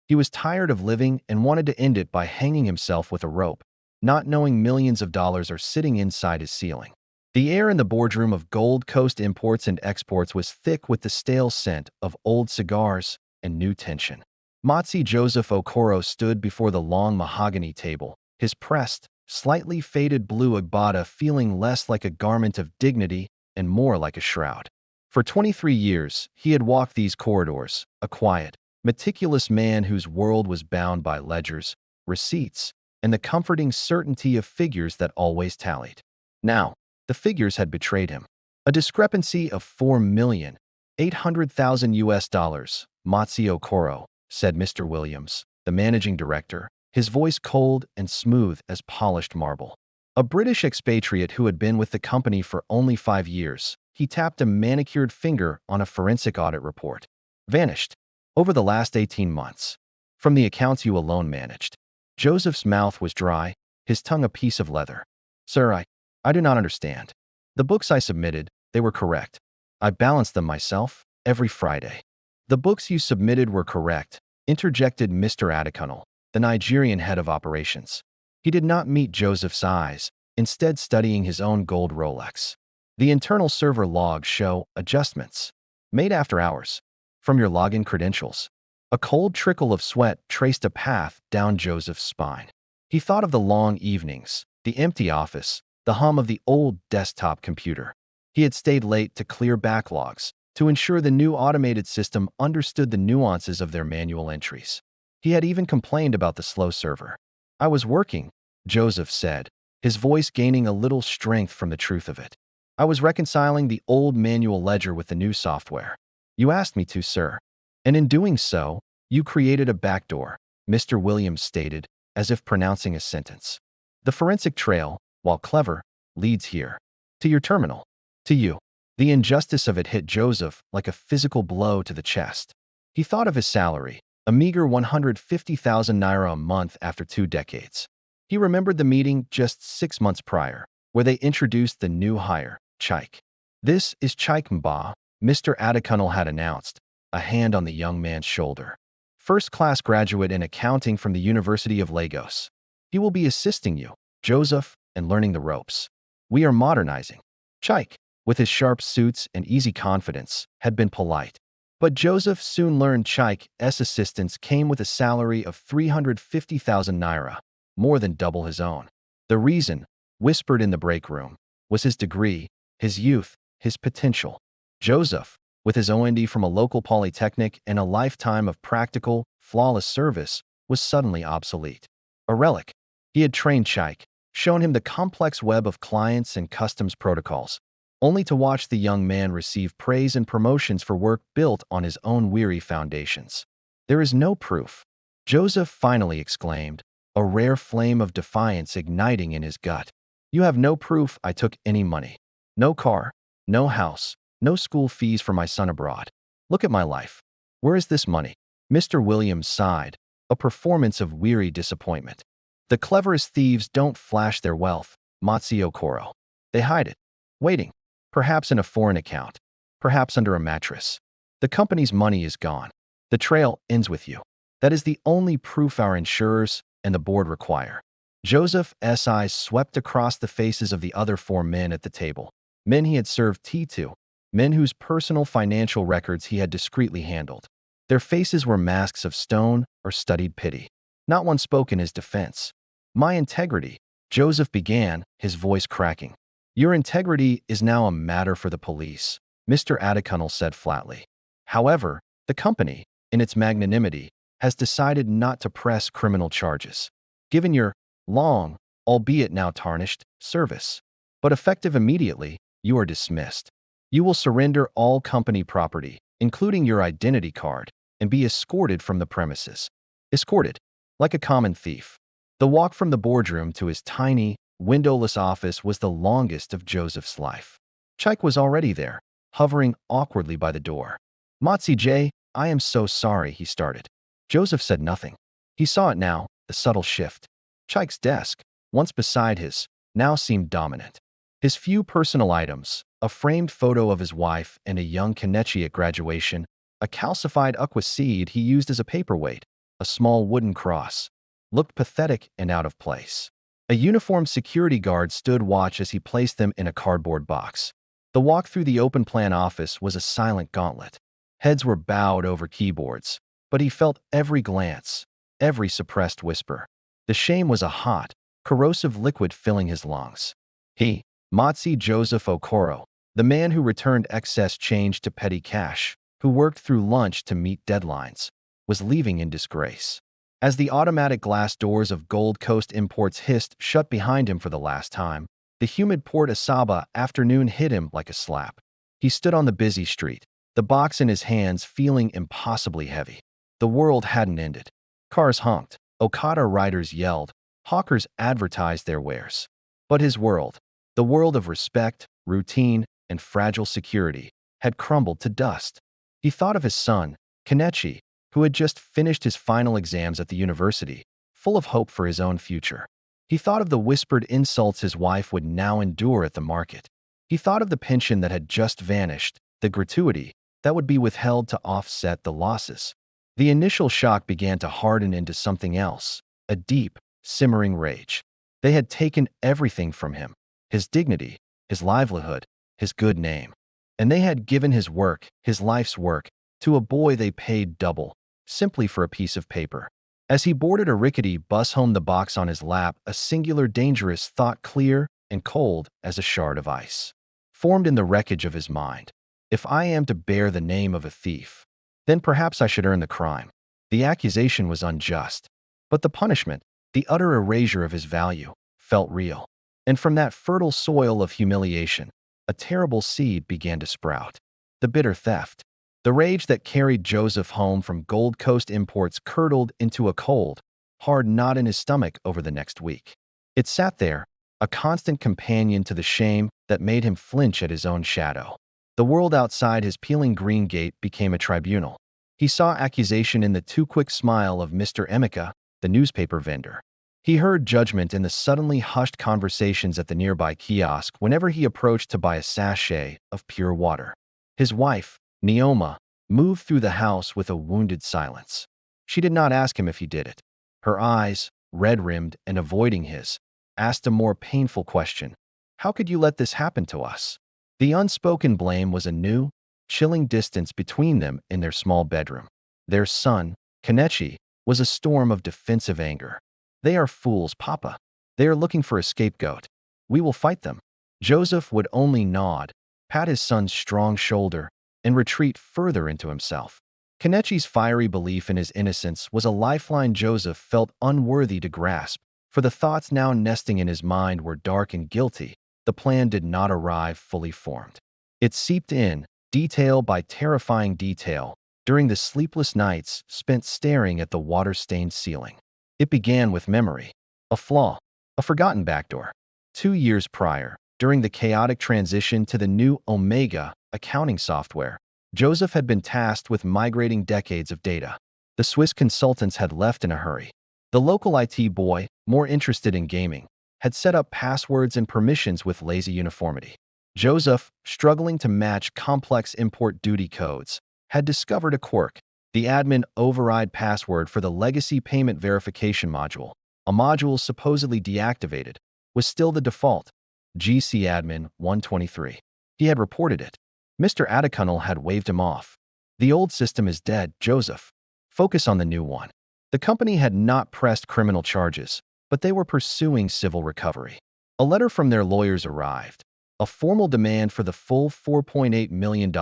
He was tired of living and wanted to end it by hanging himself with a rope, not knowing millions of dollars are sitting inside his ceiling. The air in the boardroom of Gold Coast Imports and Exports was thick with the stale scent of old cigars and new tension. Matsi Joseph Okoro stood before the long mahogany table, his pressed, slightly faded blue agbada feeling less like a garment of dignity and more like a shroud. For 23 years, he had walked these corridors, a quiet, meticulous man whose world was bound by ledgers, receipts, and the comforting certainty of figures that always tallied. Now, the figures had betrayed him. A discrepancy of $4,800,000 Matsi Okoro, said Mr. Williams, the managing director, his voice cold and smooth as polished marble. A British expatriate who had been with the company for only 5 years, he tapped a manicured finger on a forensic audit report. Vanished. Over the last 18 months. From the accounts you alone managed. Joseph's mouth was dry, his tongue a piece of leather. Sir, I do not understand. The books I submitted, they were correct. I balanced them myself, every Friday. The books you submitted were correct, interjected Mr. Adekunle, the Nigerian head of operations. He did not meet Joseph's eyes, instead studying his own gold Rolex. The internal server logs show adjustments, made after hours, from your login credentials. A cold trickle of sweat traced a path down Joseph's spine. He thought of the long evenings, the empty office, the hum of the old desktop computer. He had stayed late to clear backlogs, to ensure the new automated system understood the nuances of their manual entries. He had even complained about the slow server. I was working, Joseph said, his voice gaining a little strength from the truth of it. I was reconciling the old manual ledger with the new software. You asked me to, sir. And in doing so, you created a backdoor, Mr. Williams stated, as if pronouncing a sentence. The forensic trail, while clever, leads here. To your terminal. To you. The injustice of it hit Joseph like a physical blow to the chest. He thought of his salary, a meager 150,000 naira a month after 2 decades. He remembered the meeting just 6 months prior, where they introduced the new hire, Chike. This is Chike Mba, Mr. Adekunle had announced, a hand on the young man's shoulder. First-class graduate in accounting from the University of Lagos. He will be assisting you, Joseph, and learning the ropes. We are modernizing. Chike, with his sharp suits and easy confidence, had been polite. But Joseph soon learned Chike's assistance came with a salary of 350,000 naira, more than double his own. The reason, whispered in the break room, was his degree, his youth, his potential. Joseph, with his OND from a local polytechnic and a lifetime of practical, flawless service, was suddenly obsolete. A relic. He had trained Chike, shown him the complex web of clients and customs protocols, only to watch the young man receive praise and promotions for work built on his own weary foundations. There is no proof, Joseph finally exclaimed, a rare flame of defiance igniting in his gut. You have no proof I took any money. No car, no house, no school fees for my son abroad. Look at my life. Where is this money? Mr. Williams sighed, a performance of weary disappointment. The cleverest thieves don't flash their wealth, Matsi Okoro. They hide it, waiting, perhaps in a foreign account, perhaps under a mattress. The company's money is gone. The trail ends with you. That is the only proof our insurers and the board require. Joseph's eyes swept across the faces of the other 4 men at the table, men he had served tea to, men whose personal financial records he had discreetly handled. Their faces were masks of stone or studied pity. Not one spoke in his defense. My integrity, Joseph began, his voice cracking. Your integrity is now a matter for the police, Mr. Adekunle said flatly. However, the company, in its magnanimity, has decided not to press criminal charges. Given your long, albeit now tarnished, service, but effective immediately, you are dismissed. You will surrender all company property, including your identity card, and be escorted from the premises. Escorted, like a common thief. The walk from the boardroom to his tiny, windowless office was the longest of Joseph's life. Chike was already there, hovering awkwardly by the door. Matsi J, I am so sorry, he started. Joseph said nothing. He saw it now, the subtle shift. Chike's desk, once beside his, now seemed dominant. His few personal items, a framed photo of his wife and a young Kenichi at graduation, a calcified aqua seed he used as a paperweight, a small wooden cross, looked pathetic and out of place. A uniformed security guard stood watch as he placed them in a cardboard box. The walk through the open-plan office was a silent gauntlet. Heads were bowed over keyboards, but he felt every glance, every suppressed whisper. The shame was a hot, corrosive liquid filling his lungs. He, Matsi Joseph Okoro, the man who returned excess change to petty cash, who worked through lunch to meet deadlines, was leaving in disgrace. As the automatic glass doors of Gold Coast Imports hissed shut behind him for the last time, the humid Port Asaba afternoon hit him like a slap. He stood on the busy street, the box in his hands feeling impossibly heavy. The world hadn't ended. Cars honked, Okada riders yelled, hawkers advertised their wares. But his world, the world of respect, routine, and fragile security, had crumbled to dust. He thought of his son, Kenichi, who had just finished his final exams at the university, full of hope for his own future. He thought of the whispered insults his wife would now endure at the market. He thought of the pension that had just vanished, the gratuity that would be withheld to offset the losses. The initial shock began to harden into something else, a deep, simmering rage. They had taken everything from him, his dignity, his livelihood, his good name. And they had given his work, his life's work, to a boy they paid double, simply for a piece of paper. As he boarded a rickety bus home, the box on his lap, a singular dangerous thought, clear and cold as a shard of ice, formed in the wreckage of his mind. If I am to bear the name of a thief, then perhaps I should earn the crime. The accusation was unjust, but the punishment, the utter erasure of his value, felt real. And from that fertile soil of humiliation, a terrible seed began to sprout. The bitter theft. The rage that carried Joseph home from Gold Coast Imports curdled into a cold, hard knot in his stomach over the next week. It sat there, a constant companion to the shame that made him flinch at his own shadow. The world outside his peeling green gate became a tribunal. He saw accusation in the too quick smile of Mr. Emeka, the newspaper vendor. He heard judgment in the suddenly hushed conversations at the nearby kiosk whenever he approached to buy a sachet of pure water. His wife, Neoma, moved through the house with a wounded silence. She did not ask him if he did it. Her eyes, red-rimmed and avoiding his, asked a more painful question. How could you let this happen to us? The unspoken blame was a new, chilling distance between them in their small bedroom. Their son, Kenichi, was a storm of defensive anger. They are fools, Papa. They are looking for a scapegoat. We will fight them. Joseph would only nod, pat his son's strong shoulder, and retreat further into himself. Kenichi's fiery belief in his innocence was a lifeline Joseph felt unworthy to grasp, for the thoughts now nesting in his mind were dark and guilty. The plan did not arrive fully formed. It seeped in, detail by terrifying detail, during the sleepless nights spent staring at the water-stained ceiling. It began with memory, a flaw, a forgotten backdoor. 2 years prior, during the chaotic transition to the new Omega accounting software, Joseph had been tasked with migrating decades of data. The Swiss consultants had left in a hurry. The local IT boy, more interested in gaming, had set up passwords and permissions with lazy uniformity. Joseph, struggling to match complex import duty codes, had discovered a quirk: the admin override password for the legacy payment verification module, a module supposedly deactivated, was still the default. GC admin 123. He had reported it. Mr. Adekunle had waved him off. The old system is dead, Joseph. Focus on the new one. The company had not pressed criminal charges, but they were pursuing civil recovery. A letter from their lawyers arrived. A formal demand for the full $4.8 million,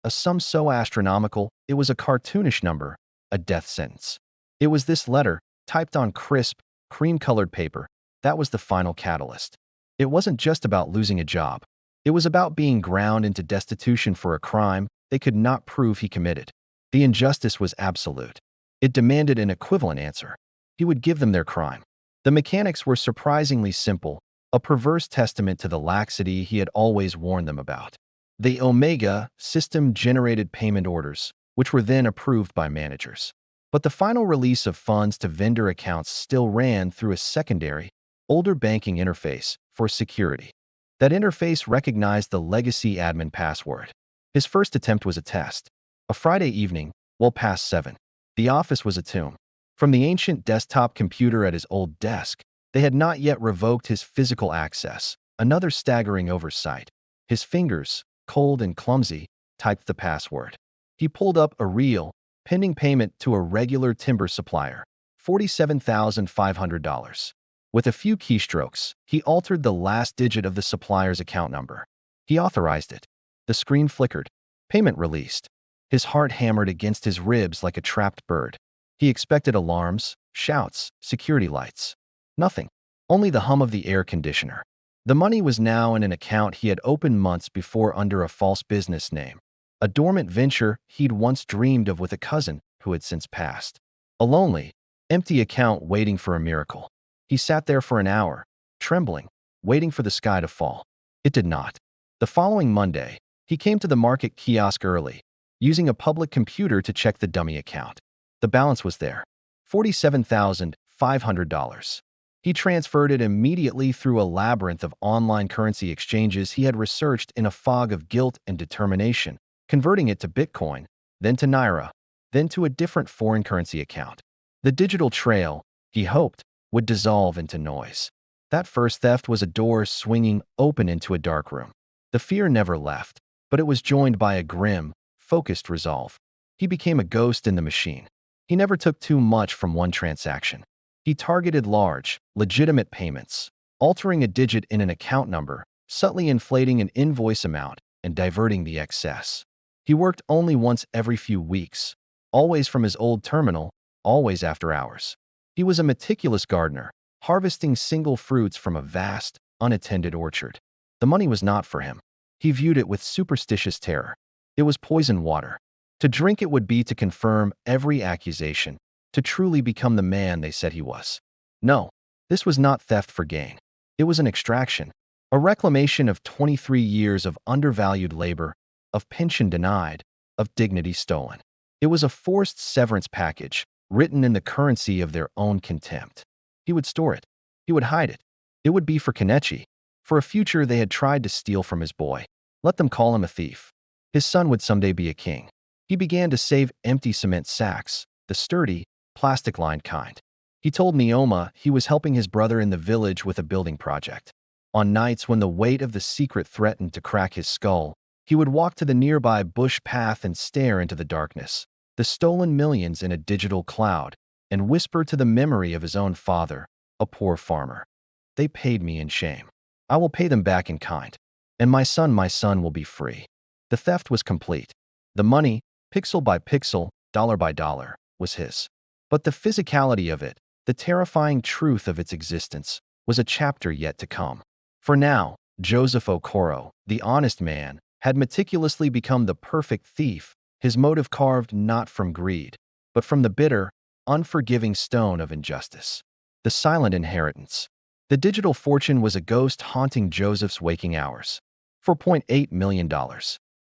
a sum so astronomical it was a cartoonish number, a death sentence. It was this letter, typed on crisp, cream-colored paper, that was the final catalyst. It wasn't just about losing a job. It was about being ground into destitution for a crime they could not prove he committed. The injustice was absolute. It demanded an equivalent answer. He would give them their crime. The mechanics were surprisingly simple, a perverse testament to the laxity he had always warned them about. The Omega system generated payment orders, which were then approved by managers. But the final release of funds to vendor accounts still ran through a secondary, older banking interface for security. That interface recognized the legacy admin password. His first attempt was a test. A Friday evening, well past 7. The office was a tomb. From the ancient desktop computer at his old desk, they had not yet revoked his physical access. Another staggering oversight. His fingers, cold and clumsy, typed the password. He pulled up a real, pending payment to a regular timber supplier, $47,500. With a few keystrokes, he altered the last digit of the supplier's account number. He authorized it. The screen flickered. Payment released. His heart hammered against his ribs like a trapped bird. He expected alarms, shouts, security lights. Nothing. Only the hum of the air conditioner. The money was now in an account he had opened months before under a false business name. A dormant venture he'd once dreamed of with a cousin who had since passed. A lonely, empty account waiting for a miracle. He sat there for an hour, trembling, waiting for the sky to fall. It did not. The following Monday, he came to the market kiosk early, using a public computer to check the dummy account. The balance was there, $47,500. He transferred it immediately through a labyrinth of online currency exchanges he had researched in a fog of guilt and determination, converting it to Bitcoin, then to Naira, then to a different foreign currency account. The digital trail, he hoped, would dissolve into noise. That first theft was a door swinging open into a dark room. The fear never left, but it was joined by a grim, focused resolve. He became a ghost in the machine. He never took too much from one transaction. He targeted large, legitimate payments, altering a digit in an account number, subtly inflating an invoice amount, and diverting the excess. He worked only once every few weeks, always from his old terminal, always after hours. He was a meticulous gardener, harvesting single fruits from a vast, unattended orchard. The money was not for him. He viewed it with superstitious terror. It was poison water. To drink it would be to confirm every accusation, to truly become the man they said he was. No, this was not theft for gain. It was an extraction, a reclamation of 23 years of undervalued labor, of pension denied, of dignity stolen. It was a forced severance package, written in the currency of their own contempt. He would store it. He would hide it. It would be for Kenichi, for a future they had tried to steal from his boy. Let them call him a thief. His son would someday be a king. He began to save empty cement sacks, the sturdy, plastic-lined kind. He told Neoma he was helping his brother in the village with a building project. On nights when the weight of the secret threatened to crack his skull, he would walk to the nearby bush path and stare into the darkness, the stolen millions in a digital cloud, and whisper to the memory of his own father, a poor farmer. They paid me in shame. I will pay them back in kind. And my son will be free. The theft was complete. The money, pixel by pixel, dollar by dollar, was his. But the physicality of it, the terrifying truth of its existence, was a chapter yet to come. For now, Joseph Okoro, the honest man, had meticulously become the perfect thief, his motive carved not from greed, but from the bitter, unforgiving stone of injustice. The silent inheritance. The digital fortune was a ghost haunting Joseph's waking hours. $4.8 million.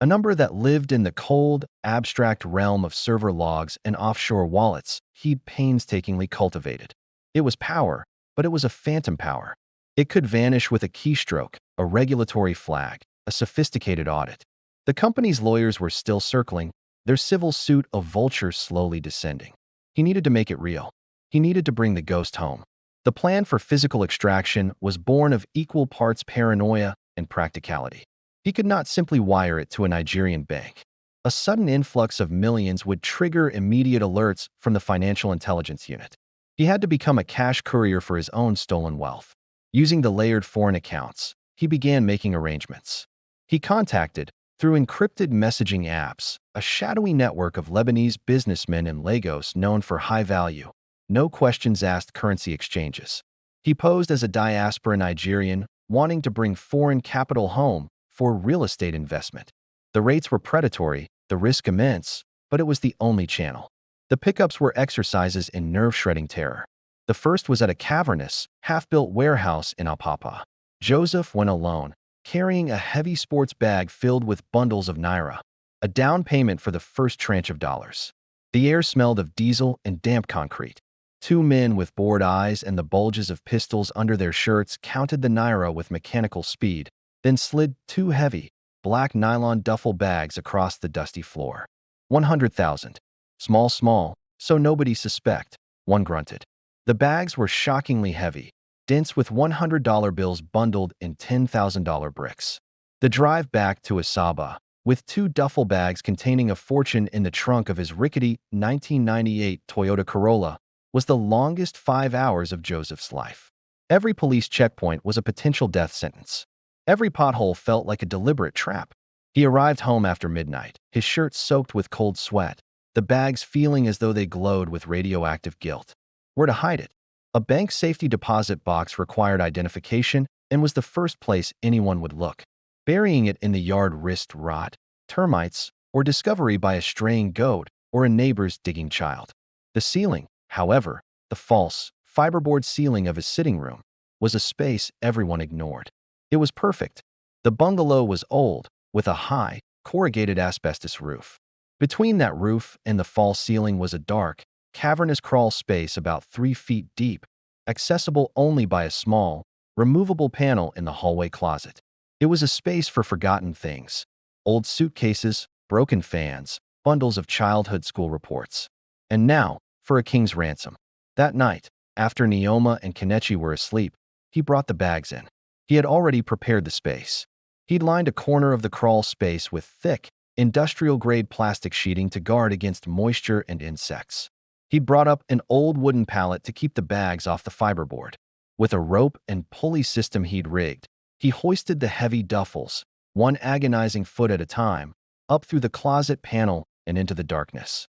A number that lived in the cold, abstract realm of server logs and offshore wallets he'd painstakingly cultivated. It was power, but it was a phantom power. It could vanish with a keystroke, a regulatory flag, a sophisticated audit. The company's lawyers were still circling, their civil suit a vulture slowly descending. He needed to make it real. He needed to bring the ghost home. The plan for physical extraction was born of equal parts paranoia and practicality. He could not simply wire it to a Nigerian bank. A sudden influx of millions would trigger immediate alerts from the Financial Intelligence Unit. He had to become a cash courier for his own stolen wealth. Using the layered foreign accounts, he began making arrangements. He contacted, through encrypted messaging apps, a shadowy network of Lebanese businessmen in Lagos known for high-value, no-questions-asked currency exchanges. He posed as a diaspora Nigerian, wanting to bring foreign capital home for real estate investment. The rates were predatory, the risk immense, but it was the only channel. The pickups were exercises in nerve-shredding terror. The first was at a cavernous, half-built warehouse in Apapa. Joseph went alone, carrying a heavy sports bag filled with bundles of naira, a down payment for the first tranche of dollars. The air smelled of diesel and damp concrete. Two men with bored eyes and the bulges of pistols under their shirts counted the naira with mechanical speed, then slid two heavy, black nylon duffel bags across the dusty floor. 100,000. Small, so nobody suspect. one grunted. The bags were shockingly heavy, dense with $100 bills bundled in $10,000 bricks. The drive back to Asaba, with two duffel bags containing a fortune in the trunk of his rickety 1998 Toyota Corolla, was the longest 5 hours of Joseph's life. Every police checkpoint was a potential death sentence. Every pothole felt like a deliberate trap. He arrived home after midnight, his shirt soaked with cold sweat, the bags feeling as though they glowed with radioactive guilt. Where to hide it? A bank safety deposit box required identification and was the first place anyone would look. Burying it in the yard risked rot, termites, or discovery by a straying goat or a neighbor's digging child. The ceiling, however, the false, fiberboard ceiling of his sitting room, was a space everyone ignored. It was perfect. The bungalow was old, with a high, corrugated asbestos roof. Between that roof and the false ceiling was a dark, cavernous crawl space about 3 feet deep, accessible only by a small, removable panel in the hallway closet. It was a space for forgotten things: old suitcases, broken fans, bundles of childhood school reports. And now, for a king's ransom. That night, after Neoma and Kenichi were asleep, he brought the bags in. He had already prepared the space. He'd lined a corner of the crawl space with thick, industrial-grade plastic sheeting to guard against moisture and insects. He'd brought up an old wooden pallet to keep the bags off the fiberboard. With a rope and pulley system he'd rigged, he hoisted the heavy duffels, one agonizing foot at a time, up through the closet panel and into the darkness.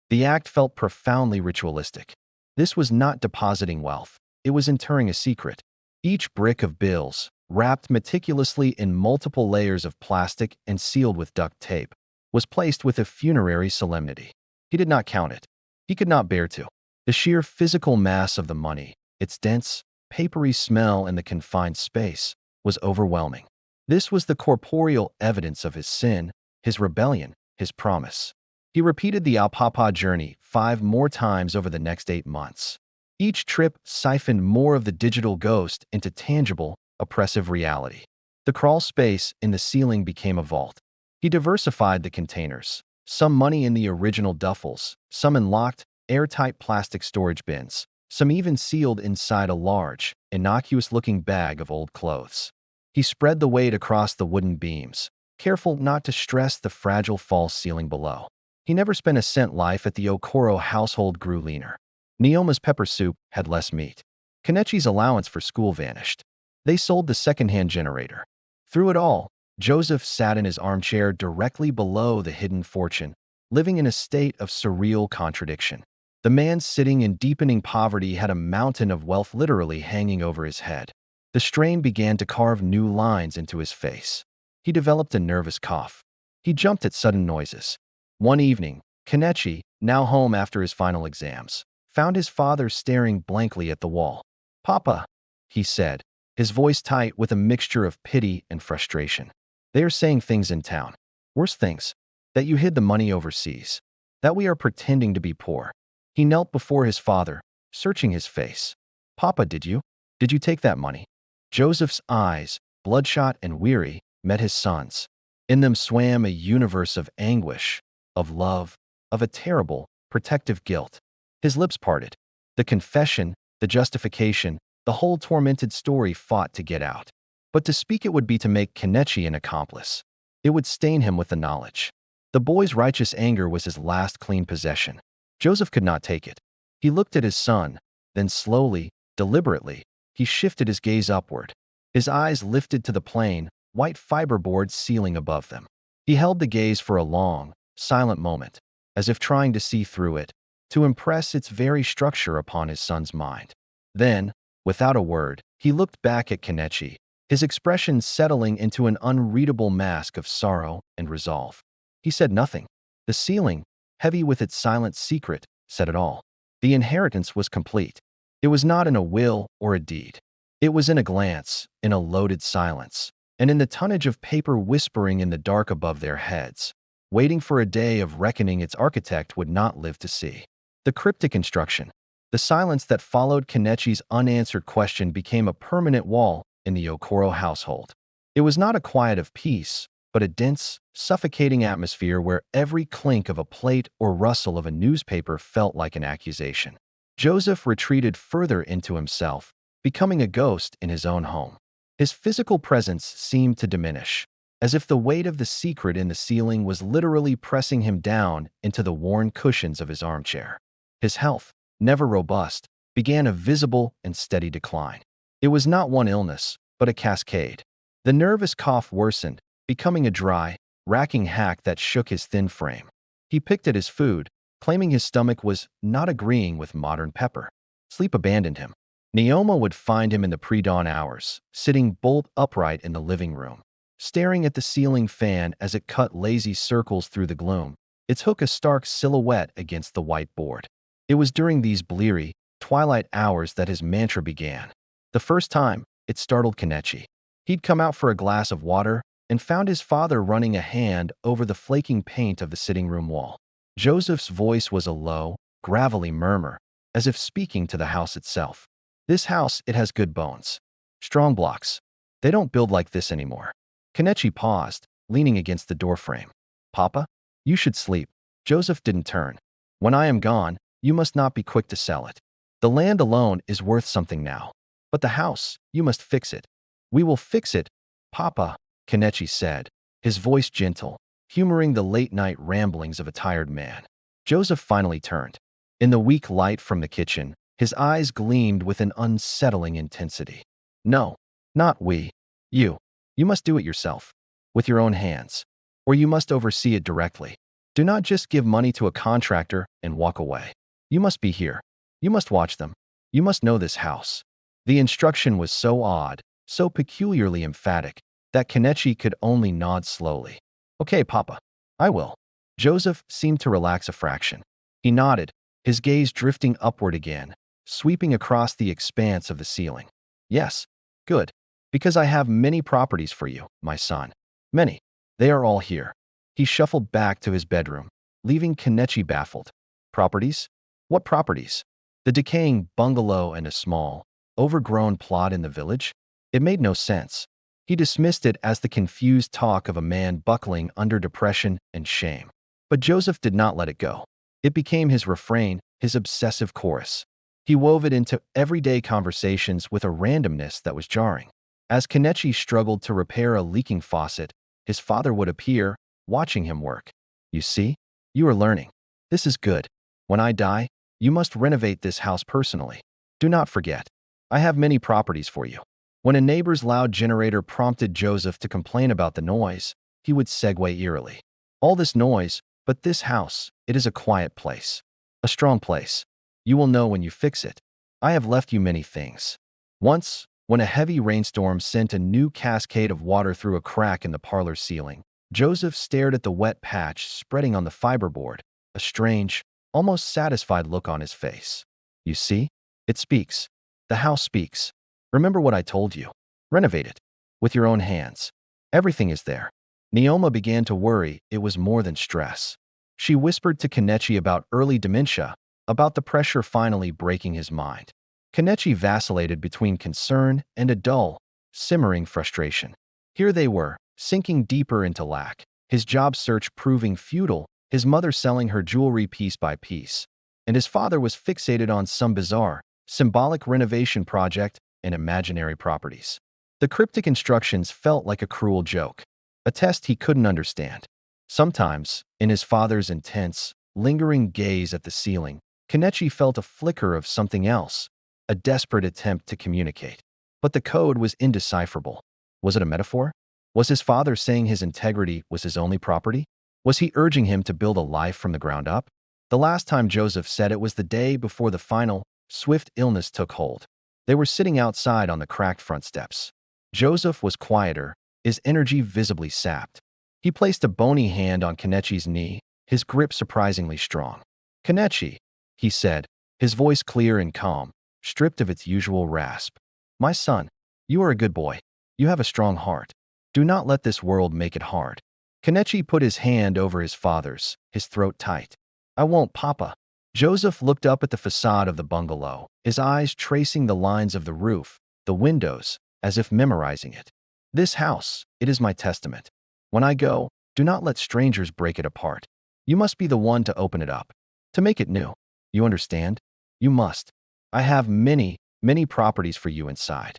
The act felt profoundly ritualistic. This was not depositing wealth. It was interring a secret. Each brick of bills, wrapped meticulously in multiple layers of plastic and sealed with duct tape, was placed with a funerary solemnity. He did not count it. He could not bear to. The sheer physical mass of the money, its dense, papery smell and the confined space, was overwhelming. This was the corporeal evidence of his sin, his rebellion, his promise. He repeated the Alpapa journey 5 more times over the next 8 months. Each trip siphoned more of the digital ghost into tangible, oppressive reality. The crawl space in the ceiling became a vault. He diversified the containers, some money in the original duffels, some in locked, airtight plastic storage bins, some even sealed inside a large, innocuous-looking bag of old clothes. He spread the weight across the wooden beams, careful not to stress the fragile false ceiling below. He never spent a cent. Life at the Okoro household grew leaner. Neoma's pepper soup had less meat. Kenichi's allowance for school vanished. They sold the second-hand generator. Through it all, Joseph sat in his armchair directly below the hidden fortune, living in a state of surreal contradiction. The man sitting in deepening poverty had a mountain of wealth literally hanging over his head. The strain began to carve new lines into his face. He developed a nervous cough. He jumped at sudden noises. One evening, Kenichi, now home after his final exams, found his father staring blankly at the wall. "Papa," he said, his voice tight with a mixture of pity and frustration. "They are saying things in town. Worse things. That you hid the money overseas. That we are pretending to be poor." He knelt before his father, searching his face. "Papa, did you? Did you take that money?" Joseph's eyes, bloodshot and weary, met his son's. In them swam a universe of anguish, of love, of a terrible, protective guilt. His lips parted. The confession, the justification, the whole tormented story fought to get out. But to speak it would be to make Kenichi an accomplice. It would stain him with the knowledge. The boy's righteous anger was his last clean possession. Joseph could not take it. He looked at his son, then slowly, deliberately, he shifted his gaze upward. His eyes lifted to the plain, white fiberboard ceiling above them. He held the gaze for a long, silent moment, as if trying to see through it, to impress its very structure upon his son's mind. Then, without a word, he looked back at Kenichi, his expression settling into an unreadable mask of sorrow and resolve. He said nothing. The ceiling, heavy with its silent secret, said it all. The inheritance was complete. It was not in a will or a deed. It was in a glance, in a loaded silence, and in the tonnage of paper whispering in the dark above their heads, waiting for a day of reckoning its architect would not live to see. The cryptic instruction, the silence that followed Kenichi's unanswered question became a permanent wall in the Okoro household. It was not a quiet of peace, but a dense, suffocating atmosphere where every clink of a plate or rustle of a newspaper felt like an accusation. Joseph retreated further into himself, becoming a ghost in his own home. His physical presence seemed to diminish, as if the weight of the secret in the ceiling was literally pressing him down into the worn cushions of his armchair. His health, never robust, began a visible and steady decline. It was not one illness, but a cascade. The nervous cough worsened, becoming a dry, racking hack that shook his thin frame. He picked at his food, claiming his stomach was not agreeing with modern pepper. Sleep abandoned him. Neoma would find him in the pre-dawn hours, sitting bolt upright in the living room, staring at the ceiling fan as it cut lazy circles through the gloom, its hook a stark silhouette against the white board. It was during these bleary, twilight hours that his mantra began. The first time, it startled Kenichi. He'd come out for a glass of water and found his father running a hand over the flaking paint of the sitting room wall. Joseph's voice was a low, gravelly murmur, as if speaking to the house itself. This house, it has good bones. Strong blocks. They don't build like this anymore. Kenichi paused, leaning against the doorframe. Papa, you should sleep. Joseph didn't turn. When I am gone, you must not be quick to sell it. The land alone is worth something now. But the house, you must fix it. We will fix it, Papa, Kenichi said, his voice gentle, humoring the late-night ramblings of a tired man. Joseph finally turned. In the weak light from the kitchen, his eyes gleamed with an unsettling intensity. No, not we. You. You must do it yourself, with your own hands, or you must oversee it directly. Do not just give money to a contractor and walk away. You must be here. You must watch them. You must know this house. The instruction was so odd, so peculiarly emphatic, that Kenichi could only nod slowly. Okay, Papa. I will. Joseph seemed to relax a fraction. He nodded, his gaze drifting upward again, sweeping across the expanse of the ceiling. Yes, good. Because I have many properties for you, my son. Many. They are all here. He shuffled back to his bedroom, leaving Kenichi baffled. Properties? What properties? The decaying bungalow and a small, overgrown plot in the village? It made no sense. He dismissed it as the confused talk of a man buckling under depression and shame. But Joseph did not let it go. It became his refrain, his obsessive chorus. He wove it into everyday conversations with a randomness that was jarring. As Kenichi struggled to repair a leaking faucet, his father would appear, watching him work. You see? You are learning. This is good. When I die, you must renovate this house personally. Do not forget. I have many properties for you. When a neighbor's loud generator prompted Joseph to complain about the noise, he would segue eerily. All this noise, but this house, it is a quiet place. A strong place. You will know when you fix it. I have left you many things. Once, when a heavy rainstorm sent a new cascade of water through a crack in the parlor ceiling, Joseph stared at the wet patch spreading on the fiberboard, a strange, almost satisfied look on his face. You see? It speaks. The house speaks. Remember what I told you. Renovate it. With your own hands. Everything is there. Neoma began to worry it was more than stress. She whispered to Kenichi about early dementia, about the pressure finally breaking his mind. Kenichi vacillated between concern and a dull, simmering frustration. Here they were, sinking deeper into lack, his job search proving futile, his mother selling her jewelry piece by piece, and his father was fixated on some bizarre, symbolic renovation project and imaginary properties. The cryptic instructions felt like a cruel joke, a test he couldn't understand. Sometimes, in his father's intense, lingering gaze at the ceiling, Kenichi felt a flicker of something else, a desperate attempt to communicate. But the code was indecipherable. Was it a metaphor? Was his father saying his integrity was his only property? Was he urging him to build a life from the ground up? The last time Joseph said it was the day before the final, swift illness took hold. They were sitting outside on the cracked front steps. Joseph was quieter, his energy visibly sapped. He placed a bony hand on Kenichi's knee, his grip surprisingly strong. Kenichi, he said, his voice clear and calm, stripped of its usual rasp. My son, you are a good boy. You have a strong heart. Do not let this world make it hard. Kenichi put his hand over his father's, his throat tight. I won't, Papa. Joseph looked up at the facade of the bungalow, his eyes tracing the lines of the roof, the windows, as if memorizing it. This house, it is my testament. When I go, do not let strangers break it apart. You must be the one to open it up, to make it new. You understand? You must. I have many, many properties for you inside."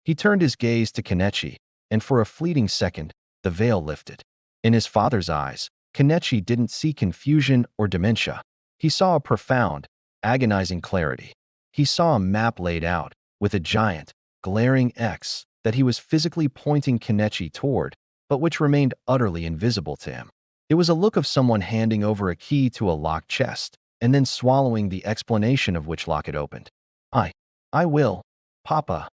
He turned his gaze to Kenichi, and for a fleeting second, the veil lifted. In his father's eyes, Kenichi didn't see confusion or dementia. He saw a profound, agonizing clarity. He saw a map laid out, with a giant, glaring X that he was physically pointing Kenichi toward, but which remained utterly invisible to him. It was a look of someone handing over a key to a locked chest, and then swallowing the explanation of which lock it opened. I, I will, Papa,"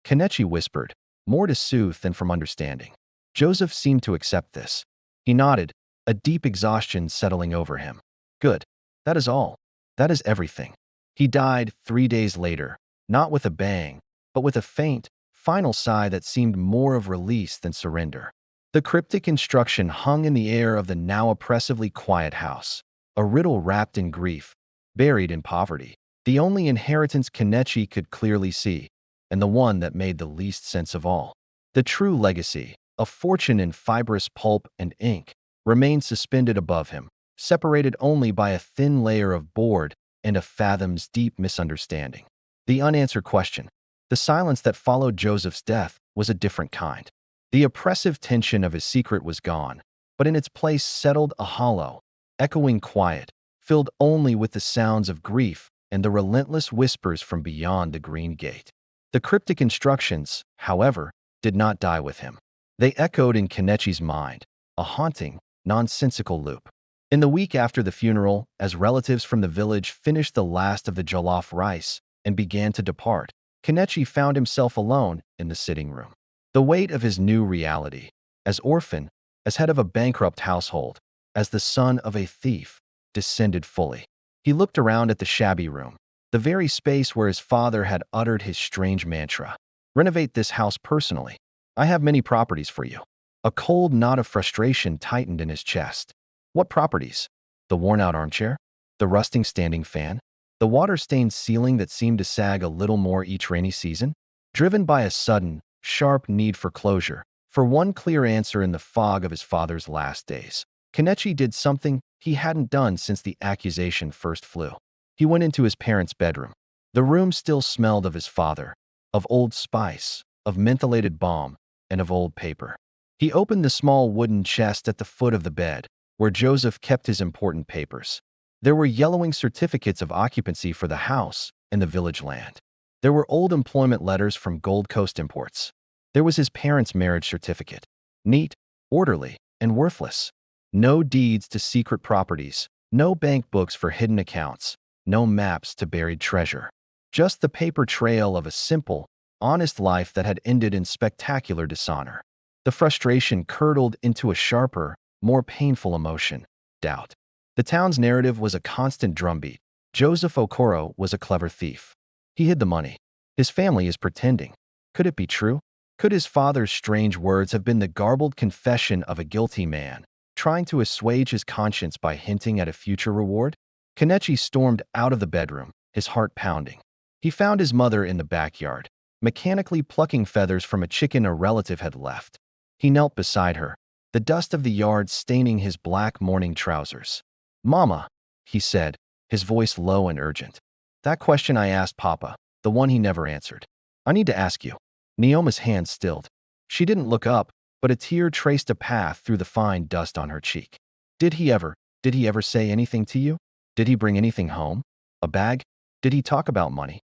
Kenichi whispered, more to soothe than from understanding. Joseph seemed to accept this. He nodded, a deep exhaustion settling over him. "Good. That is all. That is everything." He died 3 days later, not with a bang, but with a faint, final sigh that seemed more of release than surrender. The cryptic instruction hung in the air of the now oppressively quiet house, a riddle wrapped in grief, buried in poverty, the only inheritance Kenichi could clearly see, and the one that made the least sense of all. The true legacy, a fortune in fibrous pulp and ink, remained suspended above him, separated only by a thin layer of board and a fathom's deep misunderstanding. The unanswered question, the silence that followed Joseph's death, was a different kind. The oppressive tension of his secret was gone, but in its place settled a hollow, echoing quiet, filled only with the sounds of grief and the relentless whispers from beyond the green gate. The cryptic instructions, however, did not die with him. They echoed in Kenichi's mind, a haunting, nonsensical loop. In the week after the funeral, as relatives from the village finished the last of the jollof rice and began to depart, Kenichi found himself alone in the sitting room. The weight of his new reality, as orphan, as head of a bankrupt household, as the son of a thief, descended fully. He looked around at the shabby room, the very space where his father had uttered his strange mantra. "Renovate this house personally. I have many properties for you." A cold knot of frustration tightened in his chest. What properties? The worn-out armchair? The rusting standing fan? The water-stained ceiling that seemed to sag a little more each rainy season? Driven by a sudden, sharp need for closure, for one clear answer in the fog of his father's last days, Kenichi did something he hadn't done since the accusation first flew. He went into his parents' bedroom. The room still smelled of his father, of old spice, of mentholated balm, and of old paper. He opened the small wooden chest at the foot of the bed, where Joseph kept his important papers. There were yellowing certificates of occupancy for the house and the village land. There were old employment letters from Gold Coast Imports. There was his parents' marriage certificate, neat, orderly, and worthless. No deeds to secret properties, no bank books for hidden accounts, no maps to buried treasure. Just the paper trail of a simple, honest life that had ended in spectacular dishonor. The frustration curdled into a sharper, more painful emotion, doubt. The town's narrative was a constant drumbeat. Joseph Okoro was a clever thief. He hid the money. His family is pretending. Could it be true? Could his father's strange words have been the garbled confession of a guilty man, trying to assuage his conscience by hinting at a future reward? Kenichi stormed out of the bedroom, his heart pounding. He found his mother in the backyard, mechanically plucking feathers from a chicken a relative had left. He knelt beside her, the dust of the yard staining his black morning trousers. "Mama," he said, his voice low and urgent. "That question I asked Papa, the one he never answered. I need to ask you." Neoma's hand stilled. She didn't look up, but a tear traced a path through the fine dust on her cheek. Did he ever say anything to you? Did he bring anything home? A bag? Did he talk about money?"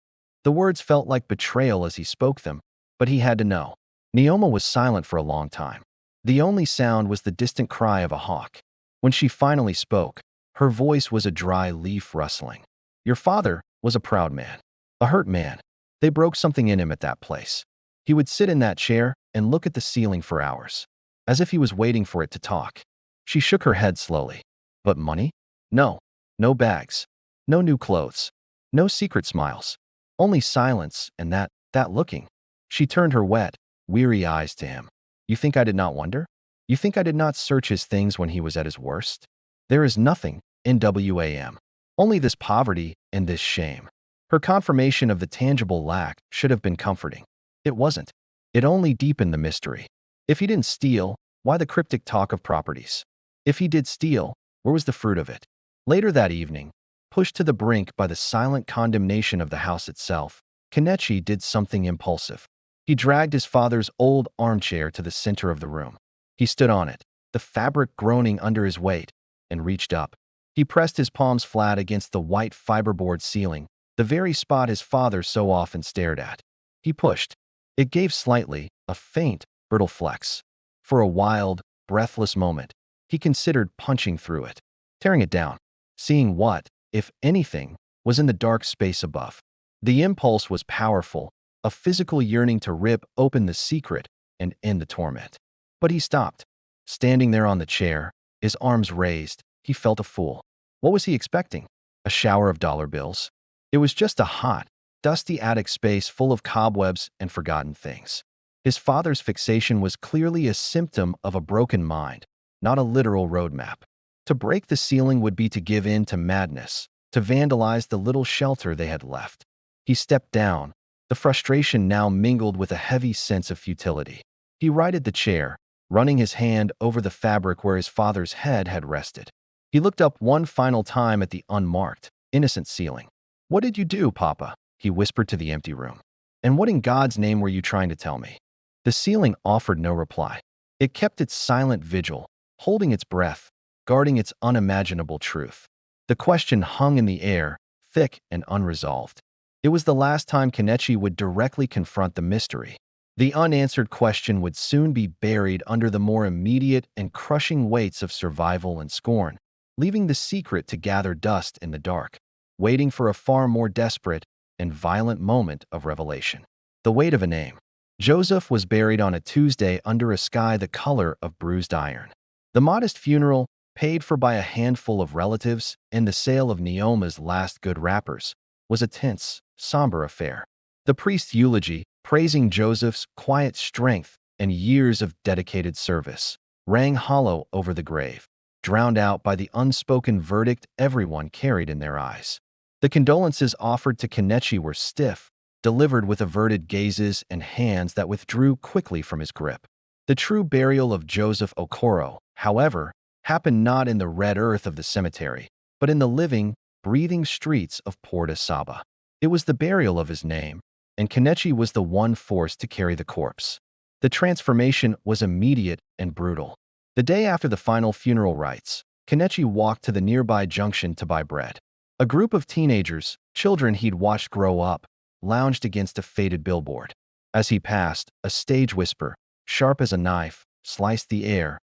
The words felt like betrayal as he spoke them, but he had to know. Neoma was silent for a long time. The only sound was the distant cry of a hawk. When she finally spoke, her voice was a dry leaf rustling. "Your father was a proud man, a hurt man. They broke something in him at that place. He would sit in that chair and look at the ceiling for hours, as if he was waiting for it to talk." She shook her head slowly. "But money? No. No bags. No new clothes. No secret smiles. Only silence and that looking." She turned her wet, weary eyes to him. "You think I did not wonder? You think I did not search his things when he was at his worst? There is nothing, NWAM. Only this poverty and this shame." Her confirmation of the tangible lack should have been comforting. It wasn't. It only deepened the mystery. If he didn't steal, why the cryptic talk of properties? If he did steal, where was the fruit of it? Later that evening, Pushed to the brink by the silent condemnation of the house itself, Kenichi did something impulsive. He dragged his father's old armchair to the center of the room. He stood on it, the fabric groaning under his weight, and reached up. He pressed his palms flat against the white fiberboard ceiling, the very spot his father so often stared at. He pushed. It gave slightly, a faint, brittle flex. For a wild, breathless moment, he considered punching through it, tearing it down, seeing what, if anything, was in the dark space above. The impulse was powerful, a physical yearning to rip open the secret and end the torment. But he stopped. Standing there on the chair, his arms raised, he felt a fool. What was he expecting? A shower of dollar bills? It was just a hot, dusty attic space full of cobwebs and forgotten things. His father's fixation was clearly a symptom of a broken mind, not a literal roadmap. To break the ceiling would be to give in to madness, to vandalize the little shelter they had left. He stepped down, the frustration now mingled with a heavy sense of futility. He righted the chair, running his hand over the fabric where his father's head had rested. He looked up one final time at the unmarked, innocent ceiling. "What did you do, Papa?" he whispered to the empty room. "And what in God's name were you trying to tell me?" The ceiling offered no reply. It kept its silent vigil, holding its breath, guarding its unimaginable truth. The question hung in the air, thick and unresolved. It was the last time Kenichi would directly confront the mystery. The unanswered question would soon be buried under the more immediate and crushing weights of survival and scorn, leaving the secret to gather dust in the dark, waiting for a far more desperate and violent moment of revelation. The weight of a name. Joseph was buried on a Tuesday under a sky the color of bruised iron. The modest funeral, paid for by a handful of relatives and the sale of Neoma's last good wrappers, was a tense, somber affair. The priest's eulogy, praising Joseph's quiet strength and years of dedicated service, rang hollow over the grave, drowned out by the unspoken verdict everyone carried in their eyes. The condolences offered to Kenichi were stiff, delivered with averted gazes and hands that withdrew quickly from his grip. The true burial of Joseph Okoro, however, happened not in the red earth of the cemetery, but in the living, breathing streets of Port Asaba. It was the burial of his name, and Kenichi was the one forced to carry the corpse. The transformation was immediate and brutal. The day after the final funeral rites, Kenichi walked to the nearby junction to buy bread. A group of teenagers, children he'd watched grow up, lounged against a faded billboard. As he passed, a stage whisper, sharp as a knife, sliced the air.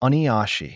"Oniashi.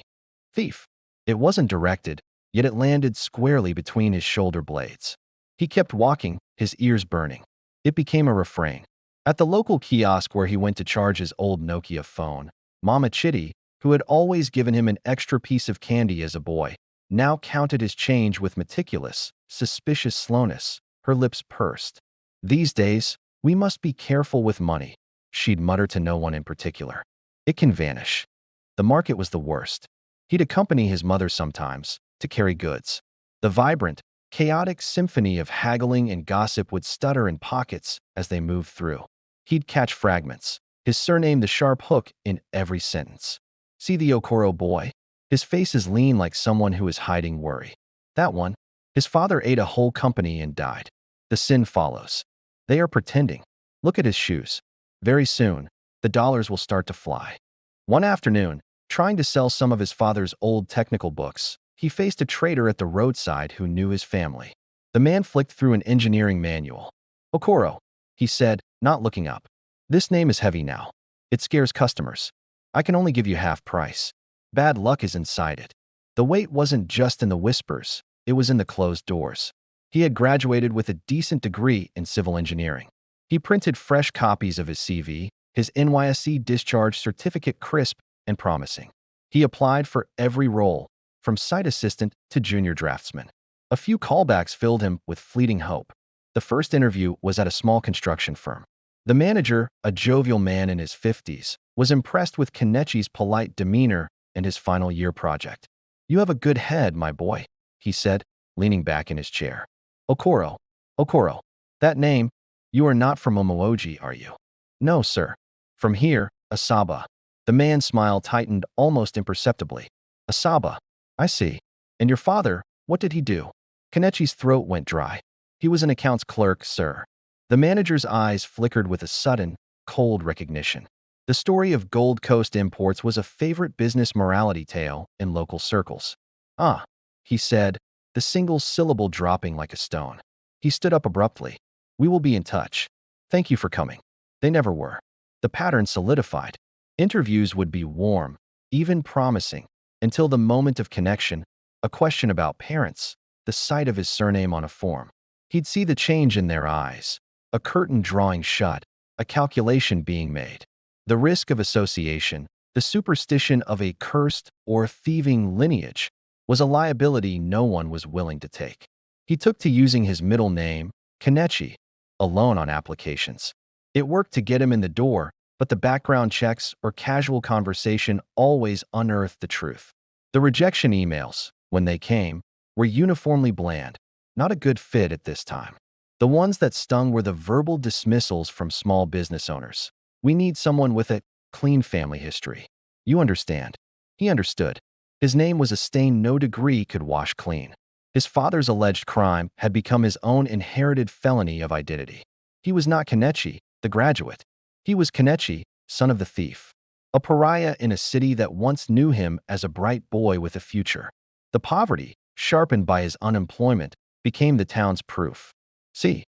Thief." It wasn't directed, yet it landed squarely between his shoulder blades. He kept walking, his ears burning. It became a refrain. At the local kiosk where he went to charge his old Nokia phone, Mama Chitty, who had always given him an extra piece of candy as a boy, now counted his change with meticulous, suspicious slowness, her lips pursed. "These days, we must be careful with money," she'd mutter to no one in particular. "It can vanish." The market was the worst. He'd accompany his mother sometimes, to carry goods. The vibrant, chaotic symphony of haggling and gossip would stutter in pockets as they moved through. He'd catch fragments, his surname the sharp hook in every sentence. "See the Okoro boy? His face is lean like someone who is hiding worry. That one, his father ate a whole company and died. The sin follows. They are pretending. Look at his shoes. Very soon, the dollars will start to fly." One afternoon, trying to sell some of his father's old technical books, he faced a trader at the roadside who knew his family. The man flicked through an engineering manual. "Okoro," he said, not looking up. "This name is heavy now. It scares customers. I can only give you half price. Bad luck is inside it." The weight wasn't just in the whispers, it was in the closed doors. He had graduated with a decent degree in civil engineering. He printed fresh copies of his CV, his NYSE discharge certificate crisp and promising. He applied for every role, from site assistant to junior draftsman. A few callbacks filled him with fleeting hope. The first interview was at a small construction firm. The manager, a jovial man in his 50s, was impressed with Kenichi's polite demeanor and his final year project. "You have a good head, my boy," he said, leaning back in his chair. "Okoro. Okoro. That name, you are not from Omoji, are you?" "No, sir. From here, Asaba." The man's smile tightened almost imperceptibly. "Asaba. I see. And your father, what did he do?" Kenichi's throat went dry. He was an accounts clerk, sir. The manager's eyes flickered with a sudden, cold recognition. The story of Gold Coast imports was a favorite business morality tale in local circles. Ah, he said, the single syllable dropping like a stone. He stood up abruptly. We will be in touch. Thank you for coming. They never were. The pattern solidified. Interviews would be warm, even promising, until the moment of connection, a question about parents, the sight of his surname on a form. He'd see the change in their eyes, a curtain drawing shut, a calculation being made. The risk of association, the superstition of a cursed or thieving lineage, was a liability no one was willing to take. He took to using his middle name, Kenichi, alone on applications. It worked to get him in the door, but the background checks or casual conversation always unearthed the truth. The rejection emails, when they came, were uniformly bland, not a good fit at this time. The ones that stung were the verbal dismissals from small business owners. We need someone with a clean family history. You understand. He understood. His name was a stain no degree could wash clean. His father's alleged crime had become his own inherited felony of identity. He was not Kenichi, the graduate. He was Kenichi, son of the thief. A pariah in a city that once knew him as a bright boy with a future. The poverty, sharpened by his unemployment, became the town's proof. See,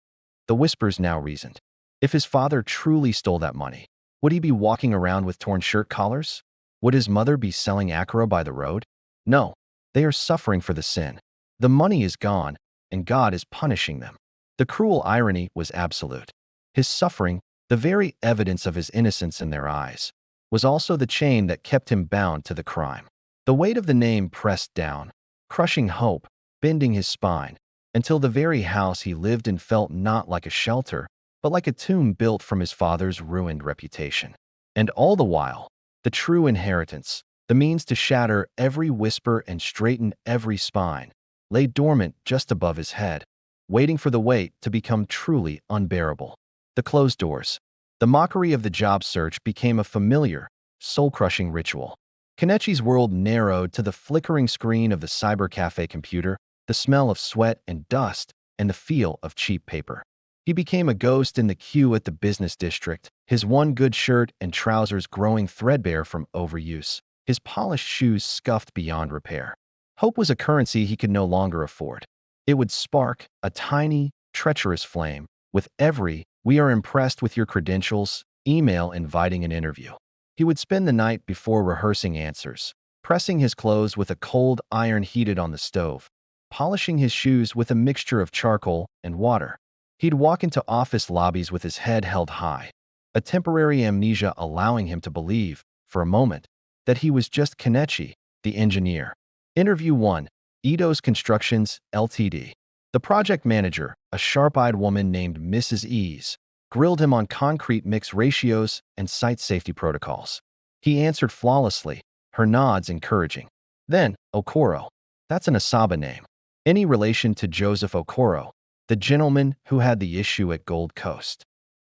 the whispers now reasoned. If his father truly stole that money, would he be walking around with torn shirt collars? Would his mother be selling Acura by the road? No, they are suffering for the sin. The money is gone, and God is punishing them. The cruel irony was absolute. His suffering, the very evidence of his innocence in their eyes, was also the chain that kept him bound to the crime. The weight of the name pressed down, crushing hope, bending his spine, until the very house he lived in felt not like a shelter, but like a tomb built from his father's ruined reputation. And all the while, the true inheritance, the means to shatter every whisper and straighten every spine, lay dormant just above his head, waiting for the weight to become truly unbearable. The closed doors. The mockery of the job search became a familiar, soul-crushing ritual. Kenichi's world narrowed to the flickering screen of the cybercafe computer, the smell of sweat and dust, and the feel of cheap paper. He became a ghost in the queue at the business district, his one good shirt and trousers growing threadbare from overuse, his polished shoes scuffed beyond repair. Hope was a currency he could no longer afford. It would spark a tiny, treacherous flame with every "we are impressed with your credentials" email inviting an interview. He would spend the night before rehearsing answers, pressing his clothes with a cold iron heated on the stove, polishing his shoes with a mixture of charcoal and water. He'd walk into office lobbies with his head held high, a temporary amnesia allowing him to believe, for a moment, that he was just Kenichi, the engineer. Interview 1. Ito's Constructions, Ltd. The project manager, a sharp-eyed woman named Mrs. Ease, grilled him on concrete mix ratios and site safety protocols. He answered flawlessly, her nods encouraging. Then, Okoro. That's an Asaba name. Any relation to Joseph Okoro, the gentleman who had the issue at Gold Coast?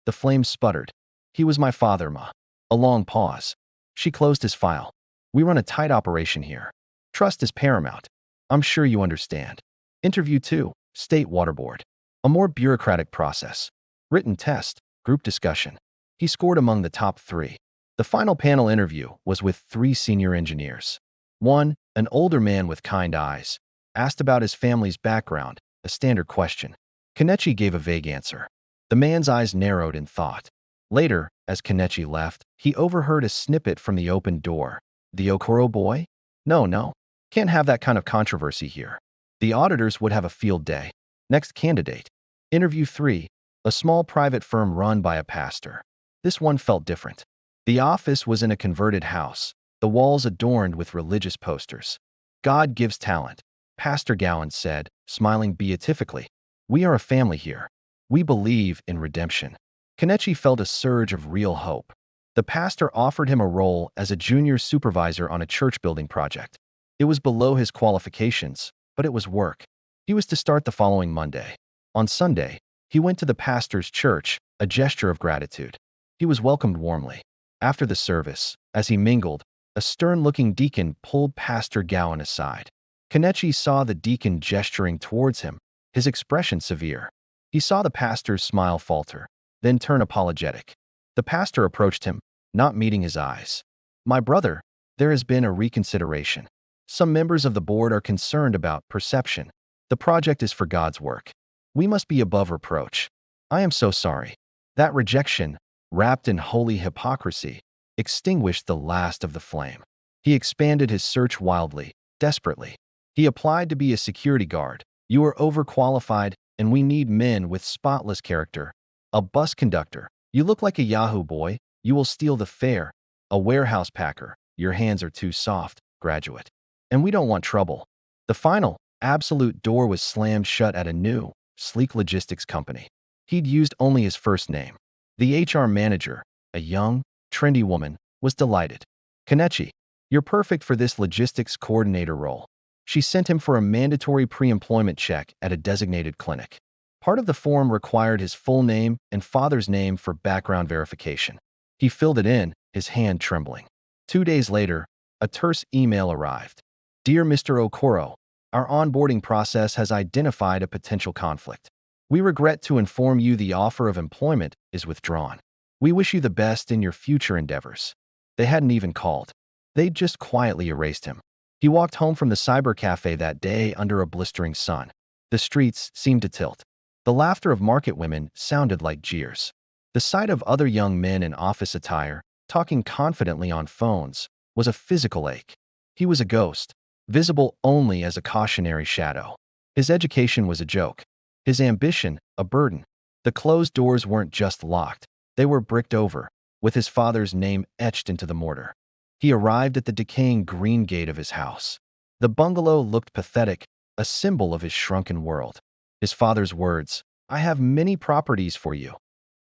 The flame sputtered. He was my father, Ma. A long pause. She closed his file. We run a tight operation here. Trust is paramount. I'm sure you understand. Interview 2. State Water Board. A more bureaucratic process. Written test. Group discussion. He scored among the top 3. The final panel interview was with 3 senior engineers. 1. An older man with kind eyes. Asked about his family's background, a standard question. Kenichi gave a vague answer. The man's eyes narrowed in thought. Later, as Kenichi left, he overheard a snippet from the open door. The Okoro boy? No. Can't have that kind of controversy here. The auditors would have a field day. Next candidate. Interview 3. A small private firm run by a pastor. This one felt different. The office was in a converted house, the walls adorned with religious posters. God gives talent, Pastor Gowan said, smiling beatifically. We are a family here. We believe in redemption. Kenichi felt a surge of real hope. The pastor offered him a role as a junior supervisor on a church building project. It was below his qualifications, but it was work. He was to start the following Monday. On Sunday, he went to the pastor's church, a gesture of gratitude. He was welcomed warmly. After the service, as he mingled, a stern-looking deacon pulled Pastor Gowan aside. Kenichi saw the deacon gesturing towards him, his expression severe. He saw the pastor's smile falter, then turn apologetic. The pastor approached him, not meeting his eyes. "My brother, there has been a reconsideration. Some members of the board are concerned about perception. The project is for God's work. We must be above reproach. I am so sorry." That rejection, wrapped in holy hypocrisy, extinguished the last of the flame. He expanded his search wildly, desperately. He applied to be a security guard. "You are overqualified, and we need men with spotless character." A bus conductor. "You look like a Yahoo boy. You will steal the fare." A warehouse packer. "Your hands are too soft, graduate. And we don't want trouble." The final, absolute door was slammed shut at a new, sleek logistics company. He'd used only his first name. The HR manager, a young, trendy woman, was delighted. "Kenichi, you're perfect for this logistics coordinator role." She sent him for a mandatory pre-employment check at a designated clinic. Part of the form required his full name and father's name for background verification. He filled it in, his hand trembling. 2 days later, a terse email arrived. "Dear Mr. Okoro, our onboarding process has identified a potential conflict. We regret to inform you the offer of employment is withdrawn. We wish you the best in your future endeavors." They hadn't even called. They'd just quietly erased him. He walked home from the cyber cafe that day under a blistering sun. The streets seemed to tilt. The laughter of market women sounded like jeers. The sight of other young men in office attire, talking confidently on phones, was a physical ache. He was a ghost, visible only as a cautionary shadow. His education was a joke. His ambition, a burden. The closed doors weren't just locked. They were bricked over, with his father's name etched into the mortar. He arrived at the decaying green gate of his house. The bungalow looked pathetic, a symbol of his shrunken world. His father's words, "I have many properties for you,"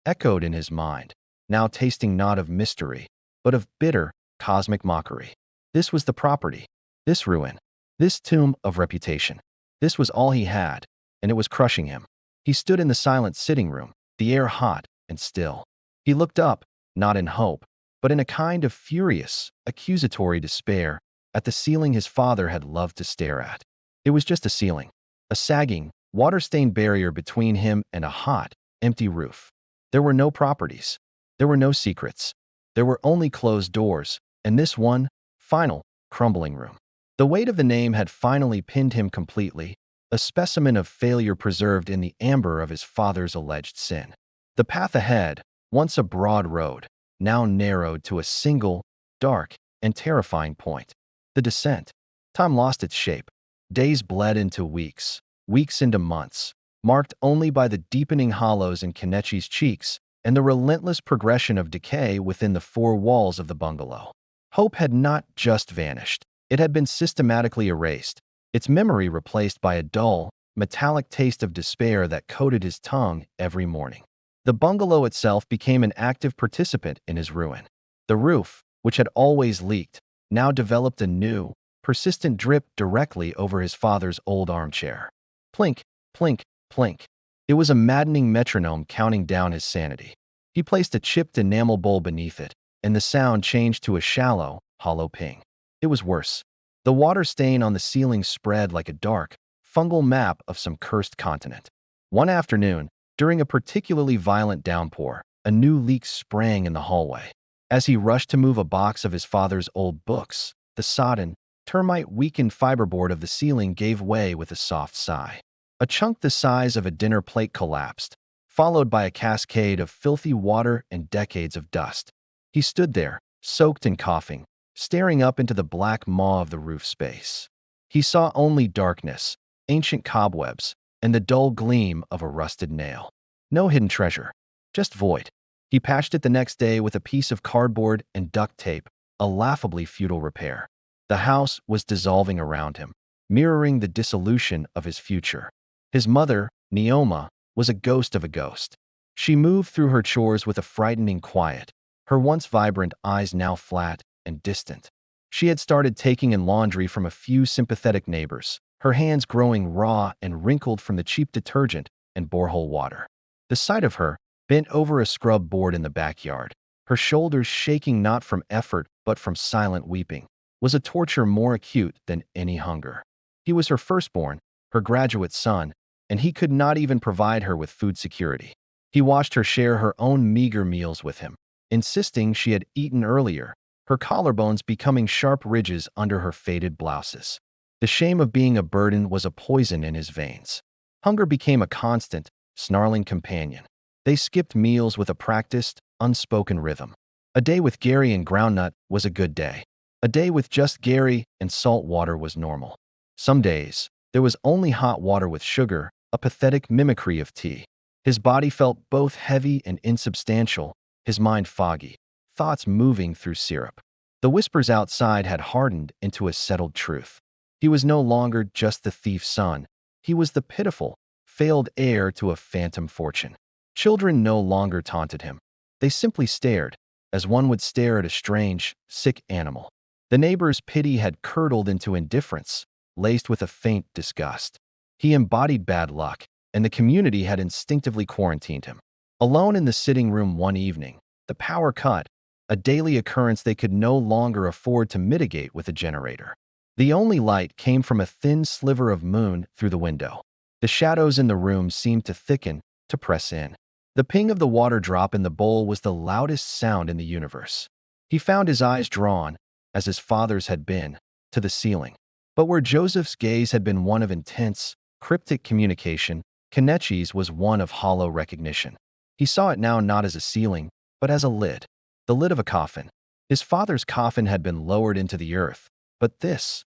echoed in his mind, now tasting not of mystery, but of bitter, cosmic mockery. This was the property, this ruin, this tomb of reputation. This was all he had, and it was crushing him. He stood in the silent sitting room, the air hot and still. He looked up, not in hope, but in a kind of furious, accusatory despair, at the ceiling his father had loved to stare at. It was just a ceiling, a sagging, water-stained barrier between him and a hot, empty roof. There were no properties. There were no secrets. There were only closed doors, and this one, final, crumbling room. The weight of the name had finally pinned him completely, a specimen of failure preserved in the amber of his father's alleged sin. The path ahead, once a broad road, now narrowed to a single, dark, and terrifying point. The descent. Time lost its shape. Days bled into weeks, weeks into months, marked only by the deepening hollows in Kenichi's cheeks and the relentless progression of decay within the four walls of the bungalow. Hope had not just vanished. It had been systematically erased, its memory replaced by a dull, metallic taste of despair that coated his tongue every morning. The bungalow itself became an active participant in his ruin. The roof, which had always leaked, now developed a new, persistent drip directly over his father's old armchair. Plink, plink, plink. It was a maddening metronome counting down his sanity. He placed a chipped enamel bowl beneath it, and the sound changed to a shallow, hollow ping. It was worse. The water stain on the ceiling spread like a dark, fungal map of some cursed continent. One afternoon, during a particularly violent downpour, a new leak sprang in the hallway. As he rushed to move a box of his father's old books, the sodden, termite-weakened fiberboard of the ceiling gave way with a soft sigh. A chunk the size of a dinner plate collapsed, followed by a cascade of filthy water and decades of dust. He stood there, soaked and coughing, staring up into the black maw of the roof space. He saw only darkness, ancient cobwebs, and the dull gleam of a rusted nail. No hidden treasure, just void. He patched it the next day with a piece of cardboard and duct tape, a laughably futile repair. The house was dissolving around him, mirroring the dissolution of his future. His mother, Neoma, was a ghost of a ghost. She moved through her chores with a frightening quiet, her once vibrant eyes now flat and distant. She had started taking in laundry from a few sympathetic neighbors, her hands growing raw and wrinkled from the cheap detergent and borehole water. The sight of her, bent over a scrub board in the backyard, her shoulders shaking not from effort but from silent weeping, was a torture more acute than any hunger. He was her firstborn, her graduate son, and he could not even provide her with food security. He watched her share her own meager meals with him, insisting she had eaten earlier, her collarbones becoming sharp ridges under her faded blouses. The shame of being a burden was a poison in his veins. Hunger became a constant, snarling companion. They skipped meals with a practiced, unspoken rhythm. A day with Gary and groundnut was a good day. A day with just Gary and salt water was normal. Some days, there was only hot water with sugar, a pathetic mimicry of tea. His body felt both heavy and insubstantial, his mind foggy, thoughts moving through syrup. The whispers outside had hardened into a settled truth. He was no longer just the thief's son. He was the pitiful, failed heir to a phantom fortune. Children no longer taunted him. They simply stared, as one would stare at a strange, sick animal. The neighbor's pity had curdled into indifference, laced with a faint disgust. He embodied bad luck, and the community had instinctively quarantined him. Alone in the sitting room one evening, the power cut, a daily occurrence they could no longer afford to mitigate with a generator. The only light came from a thin sliver of moon through the window. The shadows in the room seemed to thicken, to press in. The ping of the water drop in the bowl was the loudest sound in the universe. He found his eyes drawn, as his father's had been, to the ceiling. But where Joseph's gaze had been one of intense, cryptic communication, Kenichi's was one of hollow recognition. He saw it now not as a ceiling, but as a lid. The lid of a coffin. His father's coffin had been lowered into the earth, but this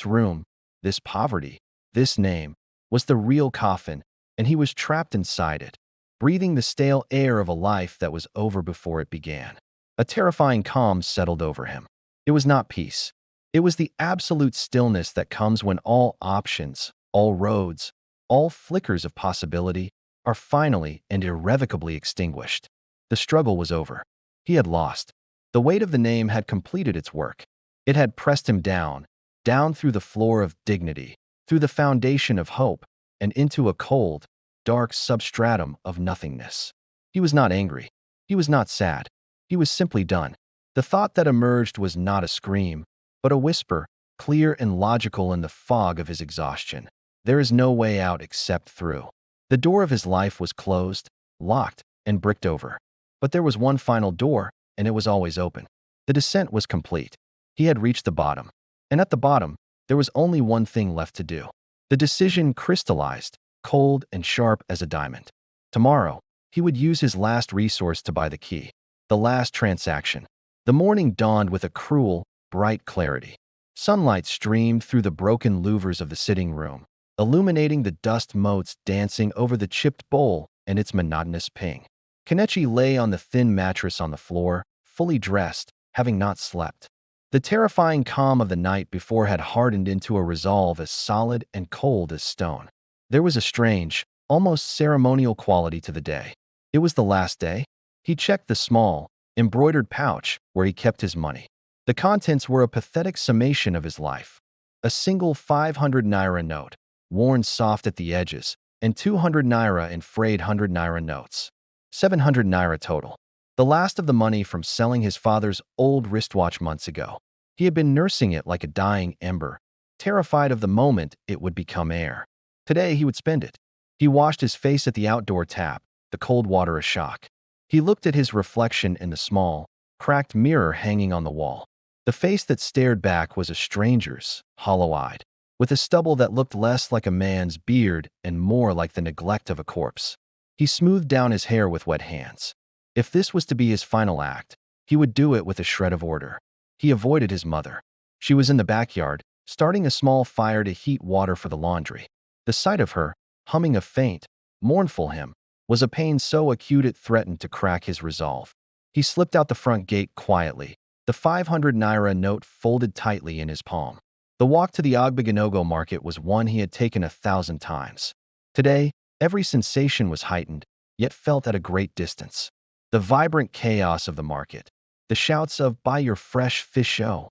room, this poverty, this name, was the real coffin, and he was trapped inside it, breathing the stale air of a life that was over before it began. A terrifying calm settled over him. It was not peace. It was the absolute stillness that comes when all options, all roads, all flickers of possibility are finally and irrevocably extinguished. The struggle was over. He had lost. The weight of the name had completed its work. It had pressed him down, down through the floor of dignity, through the foundation of hope, and into a cold, dark substratum of nothingness. He was not angry. He was not sad. He was simply done. The thought that emerged was not a scream, but a whisper, clear and logical in the fog of his exhaustion. There is no way out except through. The door of his life was closed, locked, and bricked over. But there was one final door, and it was always open. The descent was complete. He had reached the bottom. And at the bottom, there was only one thing left to do. The decision crystallized, cold and sharp as a diamond. Tomorrow, he would use his last resource to buy the key. The last transaction. The morning dawned with a cruel, bright clarity. Sunlight streamed through the broken louvers of the sitting room, illuminating the dust motes dancing over the chipped bowl and its monotonous ping. Kenichi lay on the thin mattress on the floor, fully dressed, having not slept. The terrifying calm of the night before had hardened into a resolve as solid and cold as stone. There was a strange, almost ceremonial quality to the day. It was the last day. He checked the small, embroidered pouch where he kept his money. The contents were a pathetic summation of his life. A single 500 naira note, worn soft at the edges, and 200 naira in frayed 100 naira notes. 700 naira total. The last of the money from selling his father's old wristwatch months ago. He had been nursing it like a dying ember, terrified of the moment it would become air. Today he would spend it. He washed his face at the outdoor tap, the cold water a shock. He looked at his reflection in the small, cracked mirror hanging on the wall. The face that stared back was a stranger's, hollow-eyed, with a stubble that looked less like a man's beard and more like the neglect of a corpse. He smoothed down his hair with wet hands. If this was to be his final act, he would do it with a shred of order. He avoided his mother. She was in the backyard, starting a small fire to heat water for the laundry. The sight of her, humming a faint, mournful hymn, was a pain so acute it threatened to crack his resolve. He slipped out the front gate quietly, the 500 naira note folded tightly in his palm. The walk to the Ogbeganogo market was one he had taken 1,000 times. Today, every sensation was heightened, yet felt at a great distance. The vibrant chaos of the market, the shouts of "Buy your fresh fish-o,"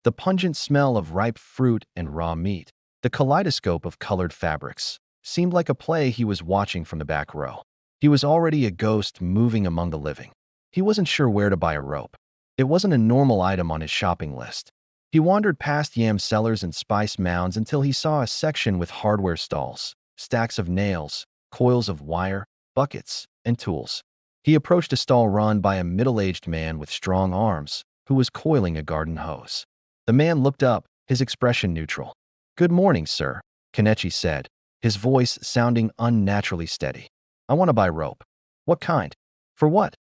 the pungent smell of ripe fruit and raw meat, the kaleidoscope of colored fabrics, seemed like a play he was watching from the back row. He was already a ghost moving among the living. He wasn't sure where to buy a rope. It wasn't a normal item on his shopping list. He wandered past yam cellars and spice mounds until he saw a section with hardware stalls, stacks of nails, coils of wire, buckets, and tools. He approached a stall run by a middle-aged man with strong arms, who was coiling a garden hose. The man looked up, his expression neutral. "Good morning, sir," Kenichi said, his voice sounding unnaturally steady. "I want to buy rope." "What kind?" "For what?"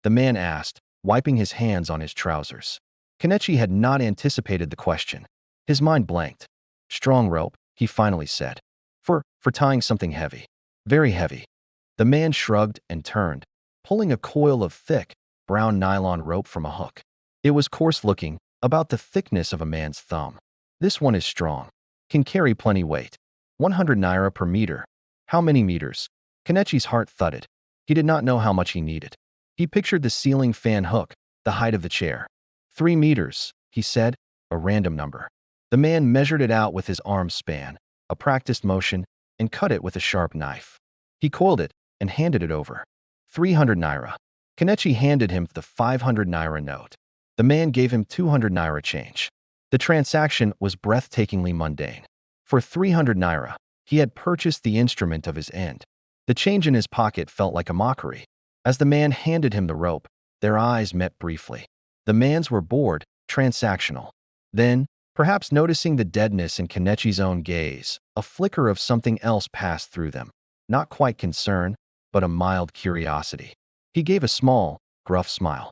the man asked, wiping his hands on his trousers. Kenichi had not anticipated the question. His mind blanked. "Strong rope," he finally said. For tying something heavy. Very heavy." The man shrugged and turned, pulling a coil of thick, brown nylon rope from a hook. It was coarse-looking, about the thickness of a man's thumb. "This one is strong. Can carry plenty weight. 100 naira per meter." "How many meters?" Kenichi's heart thudded. He did not know how much he needed. He pictured the ceiling fan hook, the height of the chair. 3 meters, he said, a random number. The man measured it out with his arm span, a practiced motion, and cut it with a sharp knife. He coiled it and handed it over. 300 naira. Kenichi handed him the 500 naira note. The man gave him 200 naira change. The transaction was breathtakingly mundane. For 300 naira, he had purchased the instrument of his end. The change in his pocket felt like a mockery. As the man handed him the rope, their eyes met briefly. The man's were bored, transactional. Then, perhaps noticing the deadness in Kenichi's own gaze, a flicker of something else passed through them. Not quite concern, but a mild curiosity. He gave a small, gruff smile.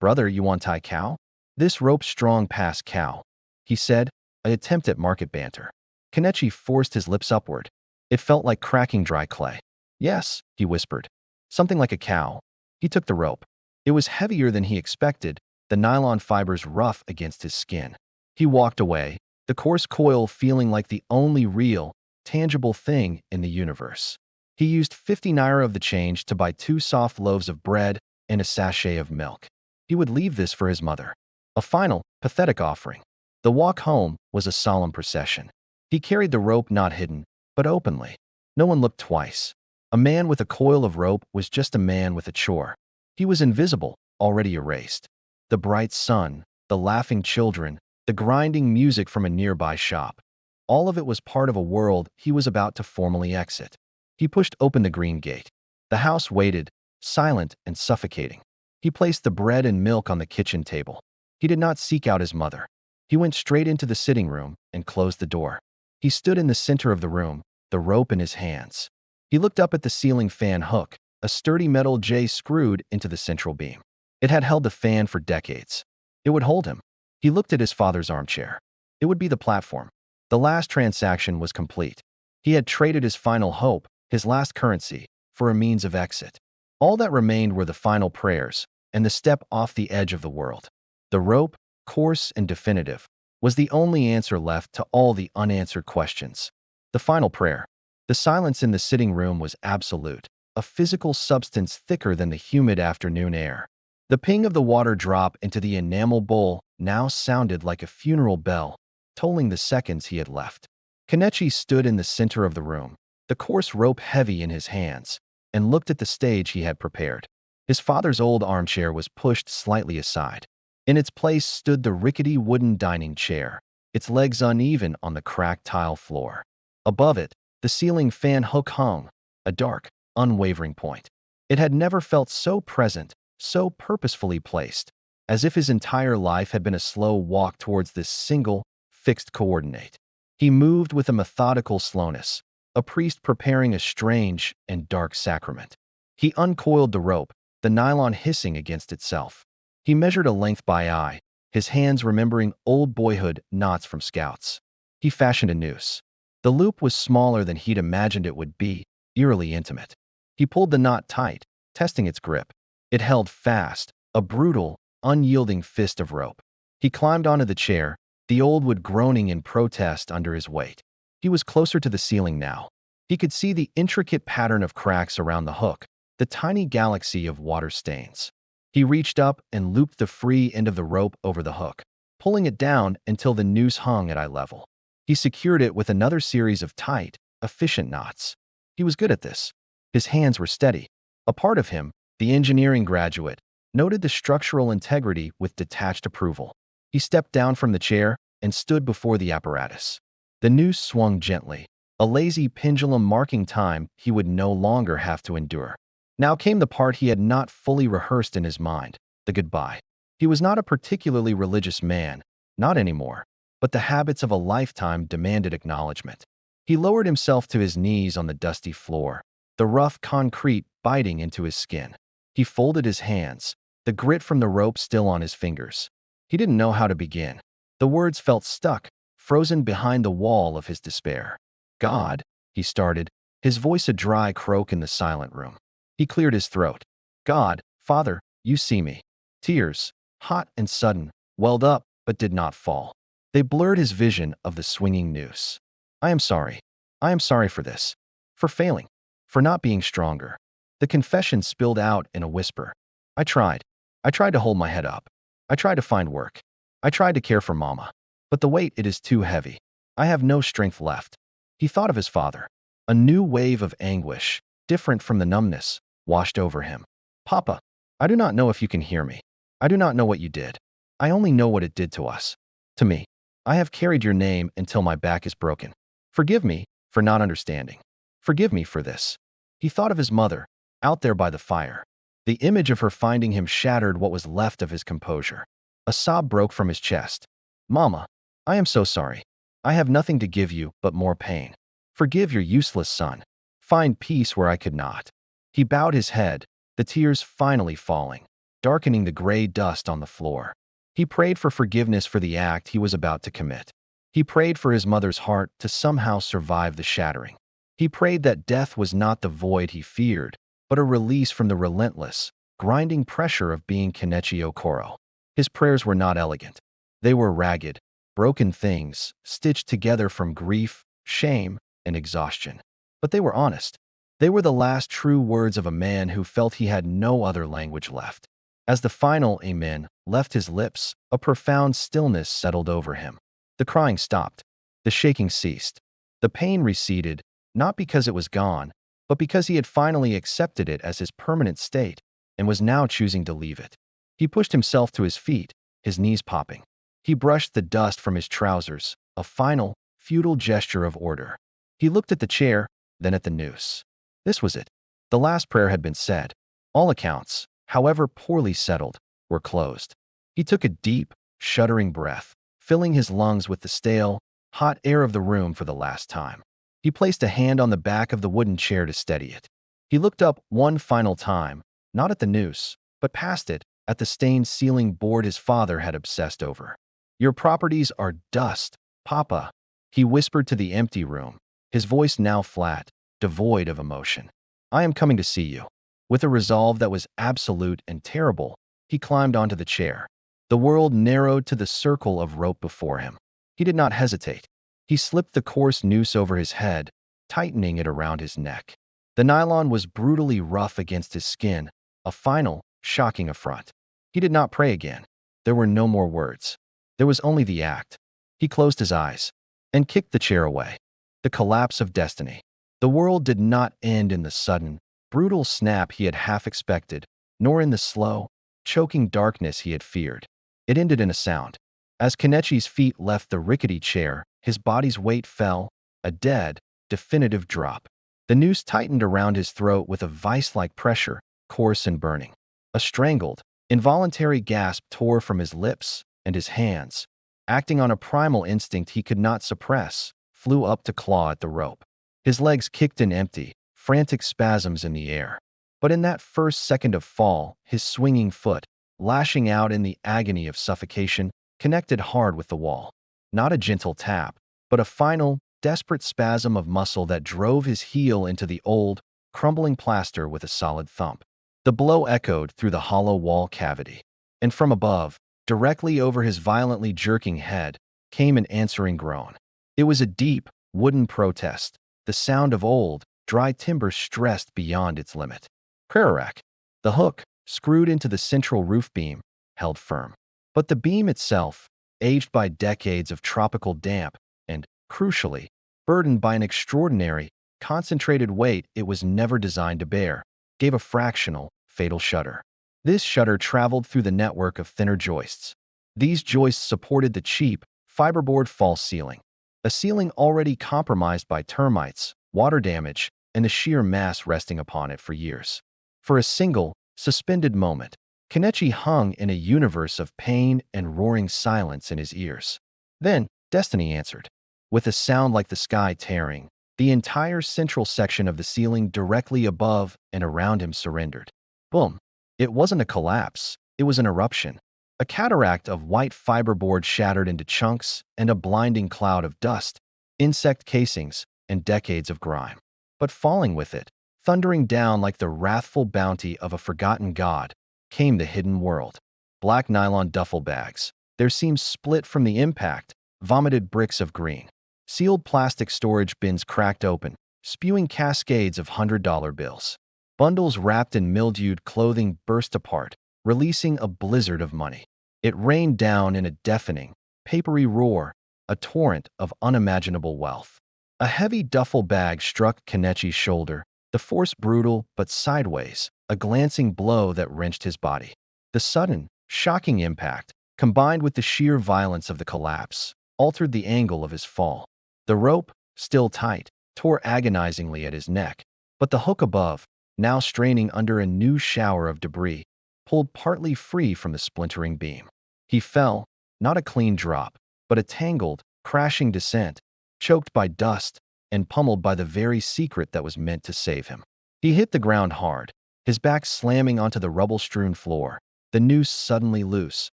Brother, you want tie cow?" "This rope's strong past cow," he said, an attempt at market banter. Kenichi forced his lips upward. It felt like cracking dry clay. "Yes," he whispered. "Something like a cow." He took the rope. It was heavier than he expected, the nylon fibers rough against his skin. He walked away, the coarse coil feeling like the only real, tangible thing in the universe. He used 50 naira of the change to buy 2 soft loaves of bread and a sachet of milk. He would leave this for his mother. A final, pathetic offering. The walk home was a solemn procession. He carried the rope not hidden, but openly. No one looked twice. A man with a coil of rope was just a man with a chore. He was invisible, already erased. The bright sun, the laughing children, the grinding music from a nearby shop. All of it was part of a world he was about to formally exit. He pushed open the green gate. The house waited, silent and suffocating. He placed the bread and milk on the kitchen table. He did not seek out his mother. He went straight into the sitting room and closed the door. He stood in the center of the room, the rope in his hands. He looked up at the ceiling fan hook, a sturdy metal J screwed into the central beam. It had held the fan for decades. It would hold him. He looked at his father's armchair. It would be the platform. The last transaction was complete. He had traded his final hope, his last currency, for a means of exit. All that remained were the final prayers and the step off the edge of the world. The rope, coarse and definitive, was the only answer left to all the unanswered questions. The final prayer. The silence in the sitting room was absolute, a physical substance thicker than the humid afternoon air. The ping of the water drop into the enamel bowl now sounded like a funeral bell, tolling the seconds he had left. Kenichi stood in the center of the room, the coarse rope heavy in his hands, and looked at the stage he had prepared. His father's old armchair was pushed slightly aside. In its place stood the rickety wooden dining chair, its legs uneven on the cracked tile floor. Above it, the ceiling fan hook hung, a dark, unwavering point. It had never felt so present, so purposefully placed, as if his entire life had been a slow walk towards this single, fixed coordinate. He moved with a methodical slowness, a priest preparing a strange and dark sacrament. He uncoiled the rope, the nylon hissing against itself. He measured a length by eye, his hands remembering old boyhood knots from scouts. He fashioned a noose. The loop was smaller than he'd imagined it would be, eerily intimate. He pulled the knot tight, testing its grip. It held fast, a brutal, unyielding fist of rope. He climbed onto the chair, the old wood groaning in protest under his weight. He was closer to the ceiling now. He could see the intricate pattern of cracks around the hook, the tiny galaxy of water stains. He reached up and looped the free end of the rope over the hook, pulling it down until the noose hung at eye level. He secured it with another series of tight, efficient knots. He was good at this. His hands were steady. A part of him, the engineering graduate, noted the structural integrity with detached approval. He stepped down from the chair and stood before the apparatus. The noose swung gently, a lazy pendulum marking time he would no longer have to endure. Now came the part he had not fully rehearsed in his mind, the goodbye. He was not a particularly religious man, not anymore, but the habits of a lifetime demanded acknowledgement. He lowered himself to his knees on the dusty floor, the rough concrete biting into his skin. He folded his hands, the grit from the rope still on his fingers. He didn't know how to begin. The words felt stuck, frozen behind the wall of his despair. God, he started, his voice a dry croak in the silent room. He cleared his throat. God, Father, you see me. Tears, hot and sudden, welled up but did not fall. They blurred his vision of the swinging noose. I am sorry. I am sorry for this. For failing. For not being stronger. The confession spilled out in a whisper. I tried. I tried to hold my head up. I tried to find work. I tried to care for Mama. But the weight, it is too heavy. I have no strength left. He thought of his father. A new wave of anguish, different from the numbness, washed over him. Papa, I do not know if you can hear me. I do not know what you did. I only know what it did to us. To me. I have carried your name until my back is broken. Forgive me for not understanding. Forgive me for this. He thought of his mother, out there by the fire. The image of her finding him shattered what was left of his composure. A sob broke from his chest. Mama, I am so sorry. I have nothing to give you but more pain. Forgive your useless son. Find peace where I could not. He bowed his head, the tears finally falling, darkening the gray dust on the floor. He prayed for forgiveness for the act he was about to commit. He prayed for his mother's heart to somehow survive the shattering. He prayed that death was not the void he feared, but a release from the relentless, grinding pressure of being Kenichi Okoro. His prayers were not elegant. They were ragged, broken things, stitched together from grief, shame, and exhaustion. But they were honest. They were the last true words of a man who felt he had no other language left. As the final amen left his lips, a profound stillness settled over him. The crying stopped. The shaking ceased. The pain receded, not because it was gone, but because he had finally accepted it as his permanent state and was now choosing to leave it. He pushed himself to his feet, his knees popping. He brushed the dust from his trousers, a final, futile gesture of order. He looked at the chair, then at the noose. This was it. The last prayer had been said. All accounts, however poorly settled, were closed. He took a deep, shuddering breath, filling his lungs with the stale, hot air of the room for the last time. He placed a hand on the back of the wooden chair to steady it. He looked up one final time, not at the noose, but past it, at the stained ceiling board his father had obsessed over. Your properties are dust, Papa, he whispered to the empty room, his voice now flat, devoid of emotion. I am coming to see you. With a resolve that was absolute and terrible, he climbed onto the chair. The world narrowed to the circle of rope before him. He did not hesitate. He slipped the coarse noose over his head, tightening it around his neck. The nylon was brutally rough against his skin, a final, shocking affront. He did not pray again. There were no more words. There was only the act. He closed his eyes and kicked the chair away. The collapse of destiny. The world did not end in the sudden, brutal snap he had half expected, nor in the slow, choking darkness he had feared. It ended in a sound. As Kenichi's feet left the rickety chair, his body's weight fell, a dead, definitive drop. The noose tightened around his throat with a vice-like pressure, coarse and burning. A strangled, involuntary gasp tore from his lips, and his hands, acting on a primal instinct he could not suppress, flew up to claw at the rope. His legs kicked in empty, frantic spasms in the air. But in that first second of fall, his swinging foot, lashing out in the agony of suffocation, connected hard with the wall. Not a gentle tap, but a final, desperate spasm of muscle that drove his heel into the old, crumbling plaster with a solid thump. The blow echoed through the hollow wall cavity. And from above, directly over his violently jerking head, came an answering groan. It was a deep, wooden protest, the sound of old, dry timber stressed beyond its limit. Crack! The hook, screwed into the central roof beam, held firm. But the beam itself, aged by decades of tropical damp and, crucially, burdened by an extraordinary, concentrated weight it was never designed to bear, gave a fractional, fatal shudder. This shudder traveled through the network of thinner joists. These joists supported the cheap, fiberboard false ceiling, a ceiling already compromised by termites, water damage, and the sheer mass resting upon it for years. For a single, suspended moment, Kenichi hung in a universe of pain and roaring silence in his ears. Then, destiny answered. With a sound like the sky tearing, the entire central section of the ceiling directly above and around him surrendered. Boom! It wasn't a collapse, it was an eruption. A cataract of white fiberboard shattered into chunks and a blinding cloud of dust, insect casings, and decades of grime. But falling with it, thundering down like the wrathful bounty of a forgotten god, came the hidden world. Black nylon duffel bags, their seams split from the impact, vomited bricks of green. Sealed plastic storage bins cracked open, spewing cascades of $100 bills. Bundles wrapped in mildewed clothing burst apart, releasing a blizzard of money. It rained down in a deafening, papery roar, a torrent of unimaginable wealth. A heavy duffel bag struck Kenichi's shoulder, the force brutal but sideways, a glancing blow that wrenched his body. The sudden, shocking impact, combined with the sheer violence of the collapse, altered the angle of his fall. The rope, still tight, tore agonizingly at his neck, but the hook above, now straining under a new shower of debris, pulled partly free from the splintering beam. He fell, not a clean drop, but a tangled, crashing descent, choked by dust and pummeled by the very secret that was meant to save him. He hit the ground hard, his back slamming onto the rubble-strewn floor, the noose suddenly loose,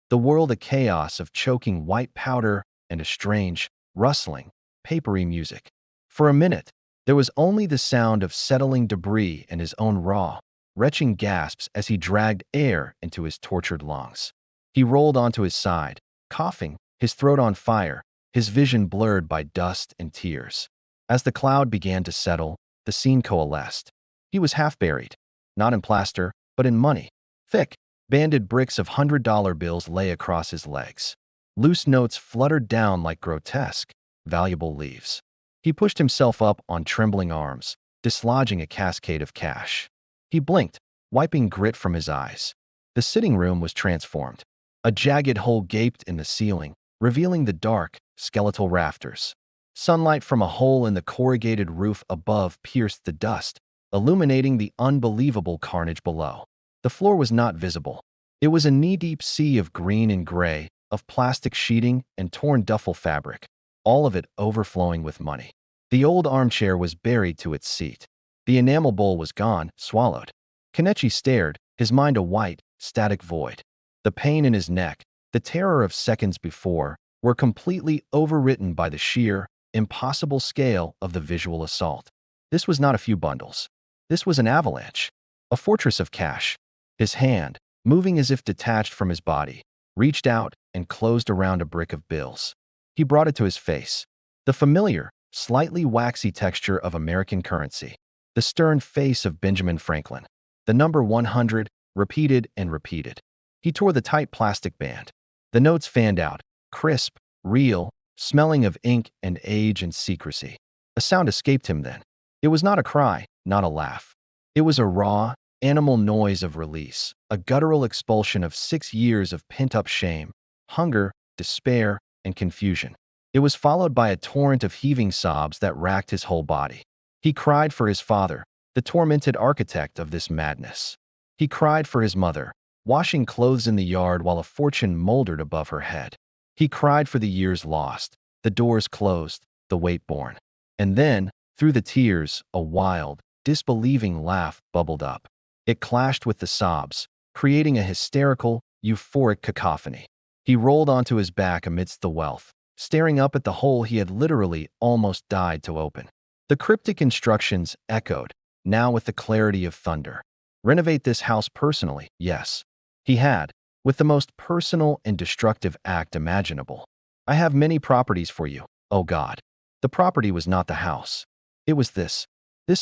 the world a chaos of choking white powder and a strange, rustling, papery music. For a minute, there was only the sound of settling debris and his own raw, retching gasps as he dragged air into his tortured lungs. He rolled onto his side, coughing, his throat on fire, his vision blurred by dust and tears. As the cloud began to settle, the scene coalesced. He was half buried, not in plaster, but in money. Thick, banded bricks of $100 bills lay across his legs. Loose notes fluttered down like grotesque, valuable leaves. He pushed himself up on trembling arms, dislodging a cascade of cash. He blinked, wiping grit from his eyes. The sitting room was transformed. A jagged hole gaped in the ceiling, revealing the dark, skeletal rafters. Sunlight from a hole in the corrugated roof above pierced the dust, illuminating the unbelievable carnage below. The floor was not visible. It was a knee-deep sea of green and gray, of plastic sheeting and torn duffel fabric, all of it overflowing with money. The old armchair was buried to its seat. The enamel bowl was gone, swallowed. Kenichi stared, his mind a white, static void. The pain in his neck, the terror of seconds before, were completely overwritten by the sheer, impossible scale of the visual assault. This was not a few bundles. This was an avalanche, a fortress of cash. His hand, moving as if detached from his body, reached out and closed around a brick of bills. He brought it to his face. The familiar, slightly waxy texture of American currency. The stern face of Benjamin Franklin. The number 100, repeated and repeated. He tore the tight plastic band. The notes fanned out, crisp, real, smelling of ink and age and secrecy. A sound escaped him then. It was not a cry, not a laugh. It was a raw, animal noise of release, a guttural expulsion of 6 years of pent-up shame, hunger, despair, and confusion. It was followed by a torrent of heaving sobs that racked his whole body. He cried for his father, the tormented architect of this madness. He cried for his mother, washing clothes in the yard while a fortune moldered above her head. He cried for the years lost, the doors closed, the weight borne. And then, through the tears, a wild, disbelieving laugh bubbled up. It clashed with the sobs, creating a hysterical, euphoric cacophony. He rolled onto his back amidst the wealth, staring up at the hole he had literally almost died to open. The cryptic instructions echoed, now with the clarity of thunder. Renovate this house personally, yes. He had, with the most personal and destructive act imaginable. I have many properties for you, oh God. The property was not the house. It was this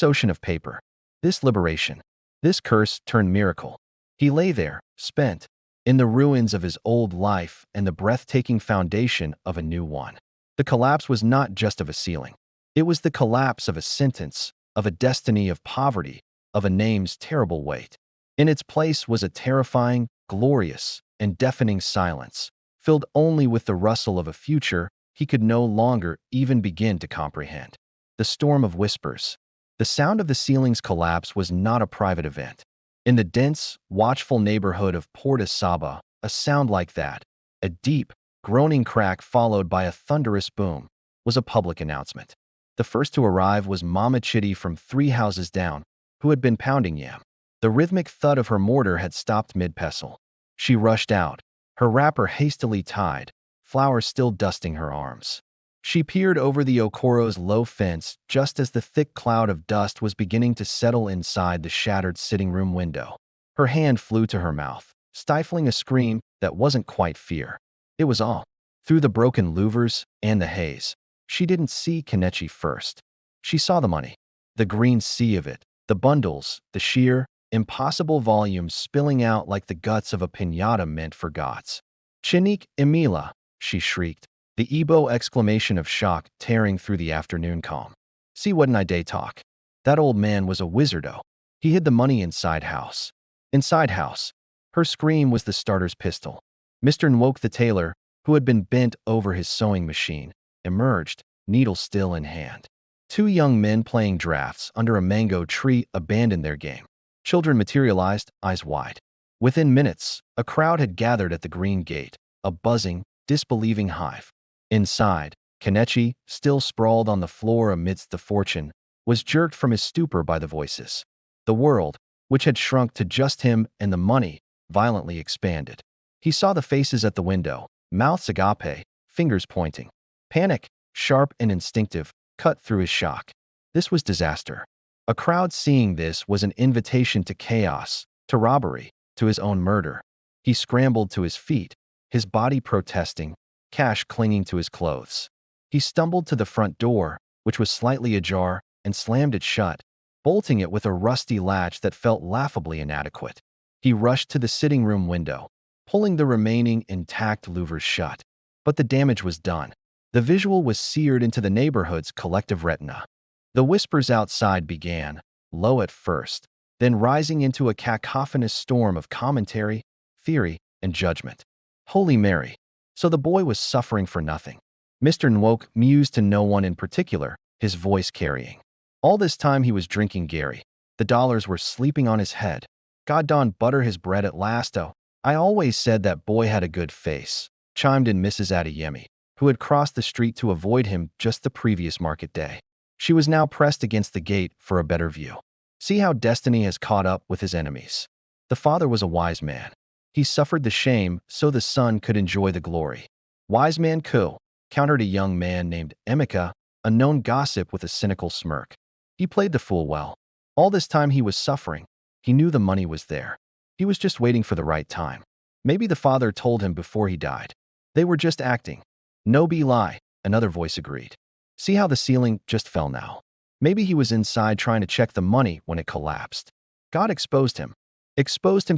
ocean of paper, this liberation, this curse turned miracle. He lay there, spent, in the ruins of his old life and the breathtaking foundation of a new one. The collapse was not just of a ceiling. It was the collapse of a sentence, of a destiny of poverty, of a name's terrible weight. In its place was a terrifying, glorious, and deafening silence, filled only with the rustle of a future he could no longer even begin to comprehend. The storm of whispers. The sound of the ceiling's collapse was not a private event. In the dense, watchful neighborhood of Port Saba, a sound like that, a deep, groaning crack followed by a thunderous boom, was a public announcement. The first to arrive was Mama Chitty from 3 houses down, who had been pounding yam. The rhythmic thud of her mortar had stopped mid-pestle. She rushed out, her wrapper hastily tied, flour still dusting her arms. She peered over the Okoro's low fence just as the thick cloud of dust was beginning to settle inside the shattered sitting room window. Her hand flew to her mouth, stifling a scream that wasn't quite fear. It was awe. Through the broken louvers and the haze, she didn't see Kenichi first. She saw the money, the green sea of it, the bundles, the sheer, impossible volumes spilling out like the guts of a piñata meant for gods. "Chinik Emila," she shrieked, the Igbo exclamation of shock tearing through the afternoon calm. "See what an I talk. That old man was a wizardo. He hid the money inside house." Inside house. Her scream was the starter's pistol. Mr. Nwoke the tailor, who had been bent over his sewing machine, emerged, needle still in hand. 2 young men playing drafts under a mango tree abandoned their game. Children materialized, eyes wide. Within minutes, a crowd had gathered at the green gate, a buzzing, disbelieving hive. Inside, Kenichi, still sprawled on the floor amidst the fortune, was jerked from his stupor by the voices. The world, which had shrunk to just him and the money, violently expanded. He saw the faces at the window, mouths agape, fingers pointing. Panic, sharp and instinctive, cut through his shock. This was disaster. A crowd seeing this was an invitation to chaos, to robbery, to his own murder. He scrambled to his feet, his body protesting, cash clinging to his clothes. He stumbled to the front door, which was slightly ajar, and slammed it shut, bolting it with a rusty latch that felt laughably inadequate. He rushed to the sitting room window, pulling the remaining intact louvers shut. But the damage was done. The visual was seared into the neighborhood's collective retina. The whispers outside began, low at first, then rising into a cacophonous storm of commentary, theory, and judgment. Holy Mary! So the boy was suffering for nothing. Mr. Nwoke mused to no one in particular, his voice carrying. All this time he was drinking Gary. The dollars were sleeping on his head. God darn butter his bread at last, oh. "I always said that boy had a good face," chimed in Mrs. Adeyemi, who had crossed the street to avoid him just the previous market day. She was now pressed against the gate for a better view. "See how destiny has caught up with his enemies. The father was a wise man. He suffered the shame so the son could enjoy the glory." "Wise man Ku," countered a young man named Emeka, a known gossip with a cynical smirk. "He played the fool well. All this time he was suffering. He knew the money was there. He was just waiting for the right time. Maybe the father told him before he died. They were just acting." "No be lie," another voice agreed. "See how the ceiling just fell now. Maybe he was inside trying to check the money when it collapsed. God exposed him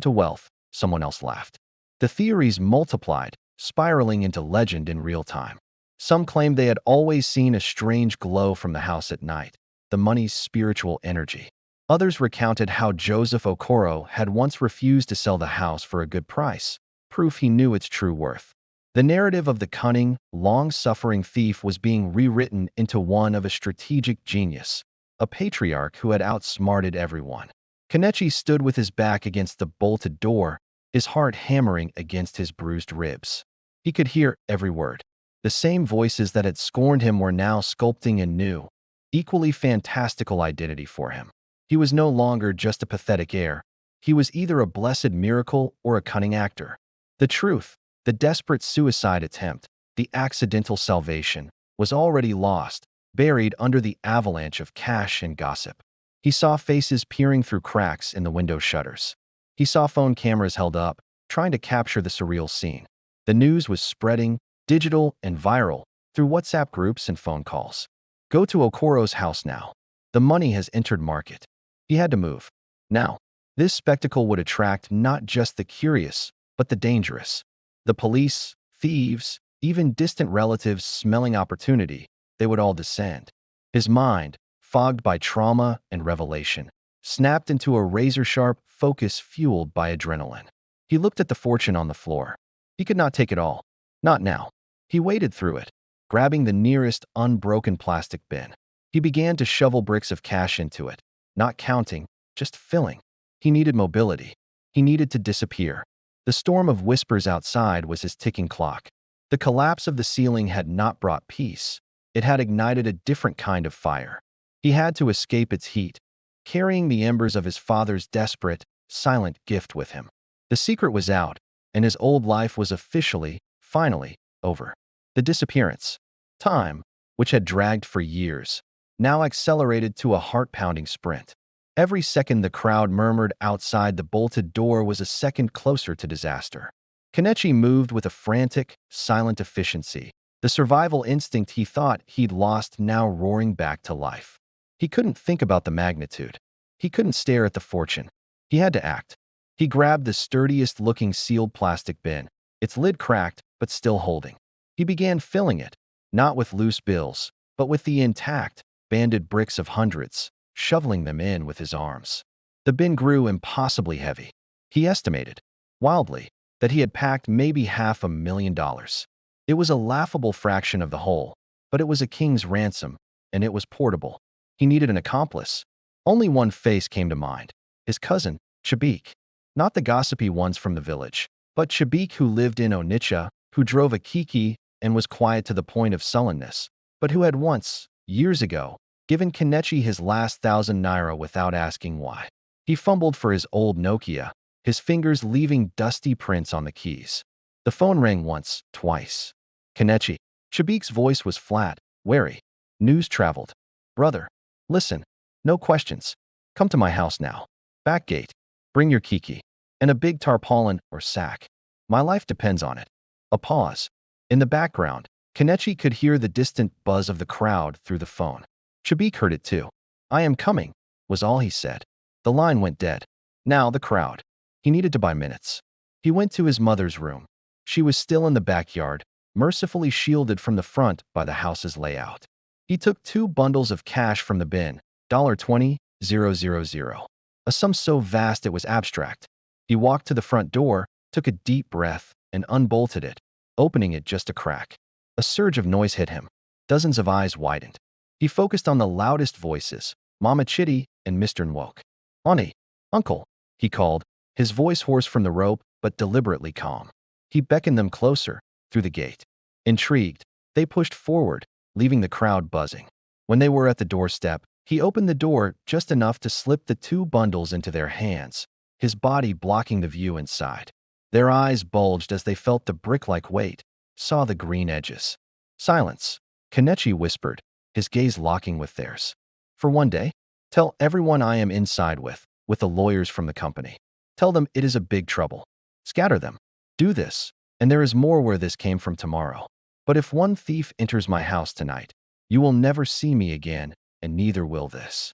to wealth," someone else laughed. The theories multiplied, spiraling into legend in real time. Some claimed they had always seen a strange glow from the house at night, the money's spiritual energy. Others recounted how Joseph Okoro had once refused to sell the house for a good price, proof he knew its true worth. The narrative of the cunning, long-suffering thief was being rewritten into one of a strategic genius, a patriarch who had outsmarted everyone. Kenichi stood with his back against the bolted door, his heart hammering against his bruised ribs. He could hear every word. The same voices that had scorned him were now sculpting a new, equally fantastical identity for him. He was no longer just a pathetic heir. He was either a blessed miracle or a cunning actor. The truth, the desperate suicide attempt, the accidental salvation, was already lost, buried under the avalanche of cash and gossip. He saw faces peering through cracks in the window shutters. He saw phone cameras held up, trying to capture the surreal scene. The news was spreading, digital and viral, through WhatsApp groups and phone calls. "Go to Okoro's house now. The money has entered market." He had to move. Now, this spectacle would attract not just the curious, but the dangerous. The police, thieves, even distant relatives smelling opportunity, they would all descend. His mind, fogged by trauma and revelation, snapped into a razor-sharp focus fueled by adrenaline. He looked at the fortune on the floor. He could not take it all. Not now. He waded through it, grabbing the nearest unbroken plastic bin. He began to shovel bricks of cash into it, not counting, just filling. He needed mobility. He needed to disappear. The storm of whispers outside was his ticking clock. The collapse of the ceiling had not brought peace. It had ignited a different kind of fire. He had to escape its heat, carrying the embers of his father's desperate, silent gift with him. The secret was out, and his old life was officially, finally, over. The disappearance, time, which had dragged for years, now accelerated to a heart-pounding sprint. Every second the crowd murmured outside the bolted door was a second closer to disaster. Kenichi moved with a frantic, silent efficiency, the survival instinct he thought he'd lost now roaring back to life. He couldn't think about the magnitude. He couldn't stare at the fortune. He had to act. He grabbed the sturdiest-looking sealed plastic bin, its lid cracked but still holding. He began filling it, not with loose bills, but with the intact, banded bricks of hundreds, shoveling them in with his arms. The bin grew impossibly heavy. He estimated, wildly, that he had packed maybe $500,000. It was a laughable fraction of the whole, but it was a king's ransom, and it was portable. He needed an accomplice. Only one face came to mind. His cousin, Chabik. Not the gossipy ones from the village, but Chabik who lived in Onitsha, who drove a kiki and was quiet to the point of sullenness, but who had once, years ago, given Kenichi his last 1,000 naira without asking why. He fumbled for his old Nokia, his fingers leaving dusty prints on the keys. The phone rang once, twice. Kenichi. Chabik's voice was flat, wary. News traveled. Brother. Listen. No questions. Come to my house now. Back gate. Bring your kiki. And a big tarpaulin or sack. My life depends on it. A pause. In the background, Kenichi could hear the distant buzz of the crowd through the phone. Chabik heard it too. I am coming, was all he said. The line went dead. Now the crowd. He needed to buy minutes. He went to his mother's room. She was still in the backyard, mercifully shielded from the front by the house's layout. He took 2 bundles of cash from the bin, $20,000, a sum so vast it was abstract. He walked to the front door, took a deep breath, and unbolted it, opening it just a crack. A surge of noise hit him. Dozens of eyes widened. He focused on the loudest voices, Mama Chitty and Mr. Nwoke. Auntie, Uncle, he called, his voice hoarse from the rope, but deliberately calm. He beckoned them closer, through the gate. Intrigued, they pushed forward, leaving the crowd buzzing. When they were at the doorstep, he opened the door just enough to slip the 2 bundles into their hands, his body blocking the view inside. Their eyes bulged as they felt the brick-like weight, saw the green edges. Silence. Kenichi whispered, his gaze locking with theirs. For one day, tell everyone I am inside with the lawyers from the company. Tell them it is a big trouble. Scatter them. Do this, and there is more where this came from tomorrow. But if one thief enters my house tonight, you will never see me again, and neither will this.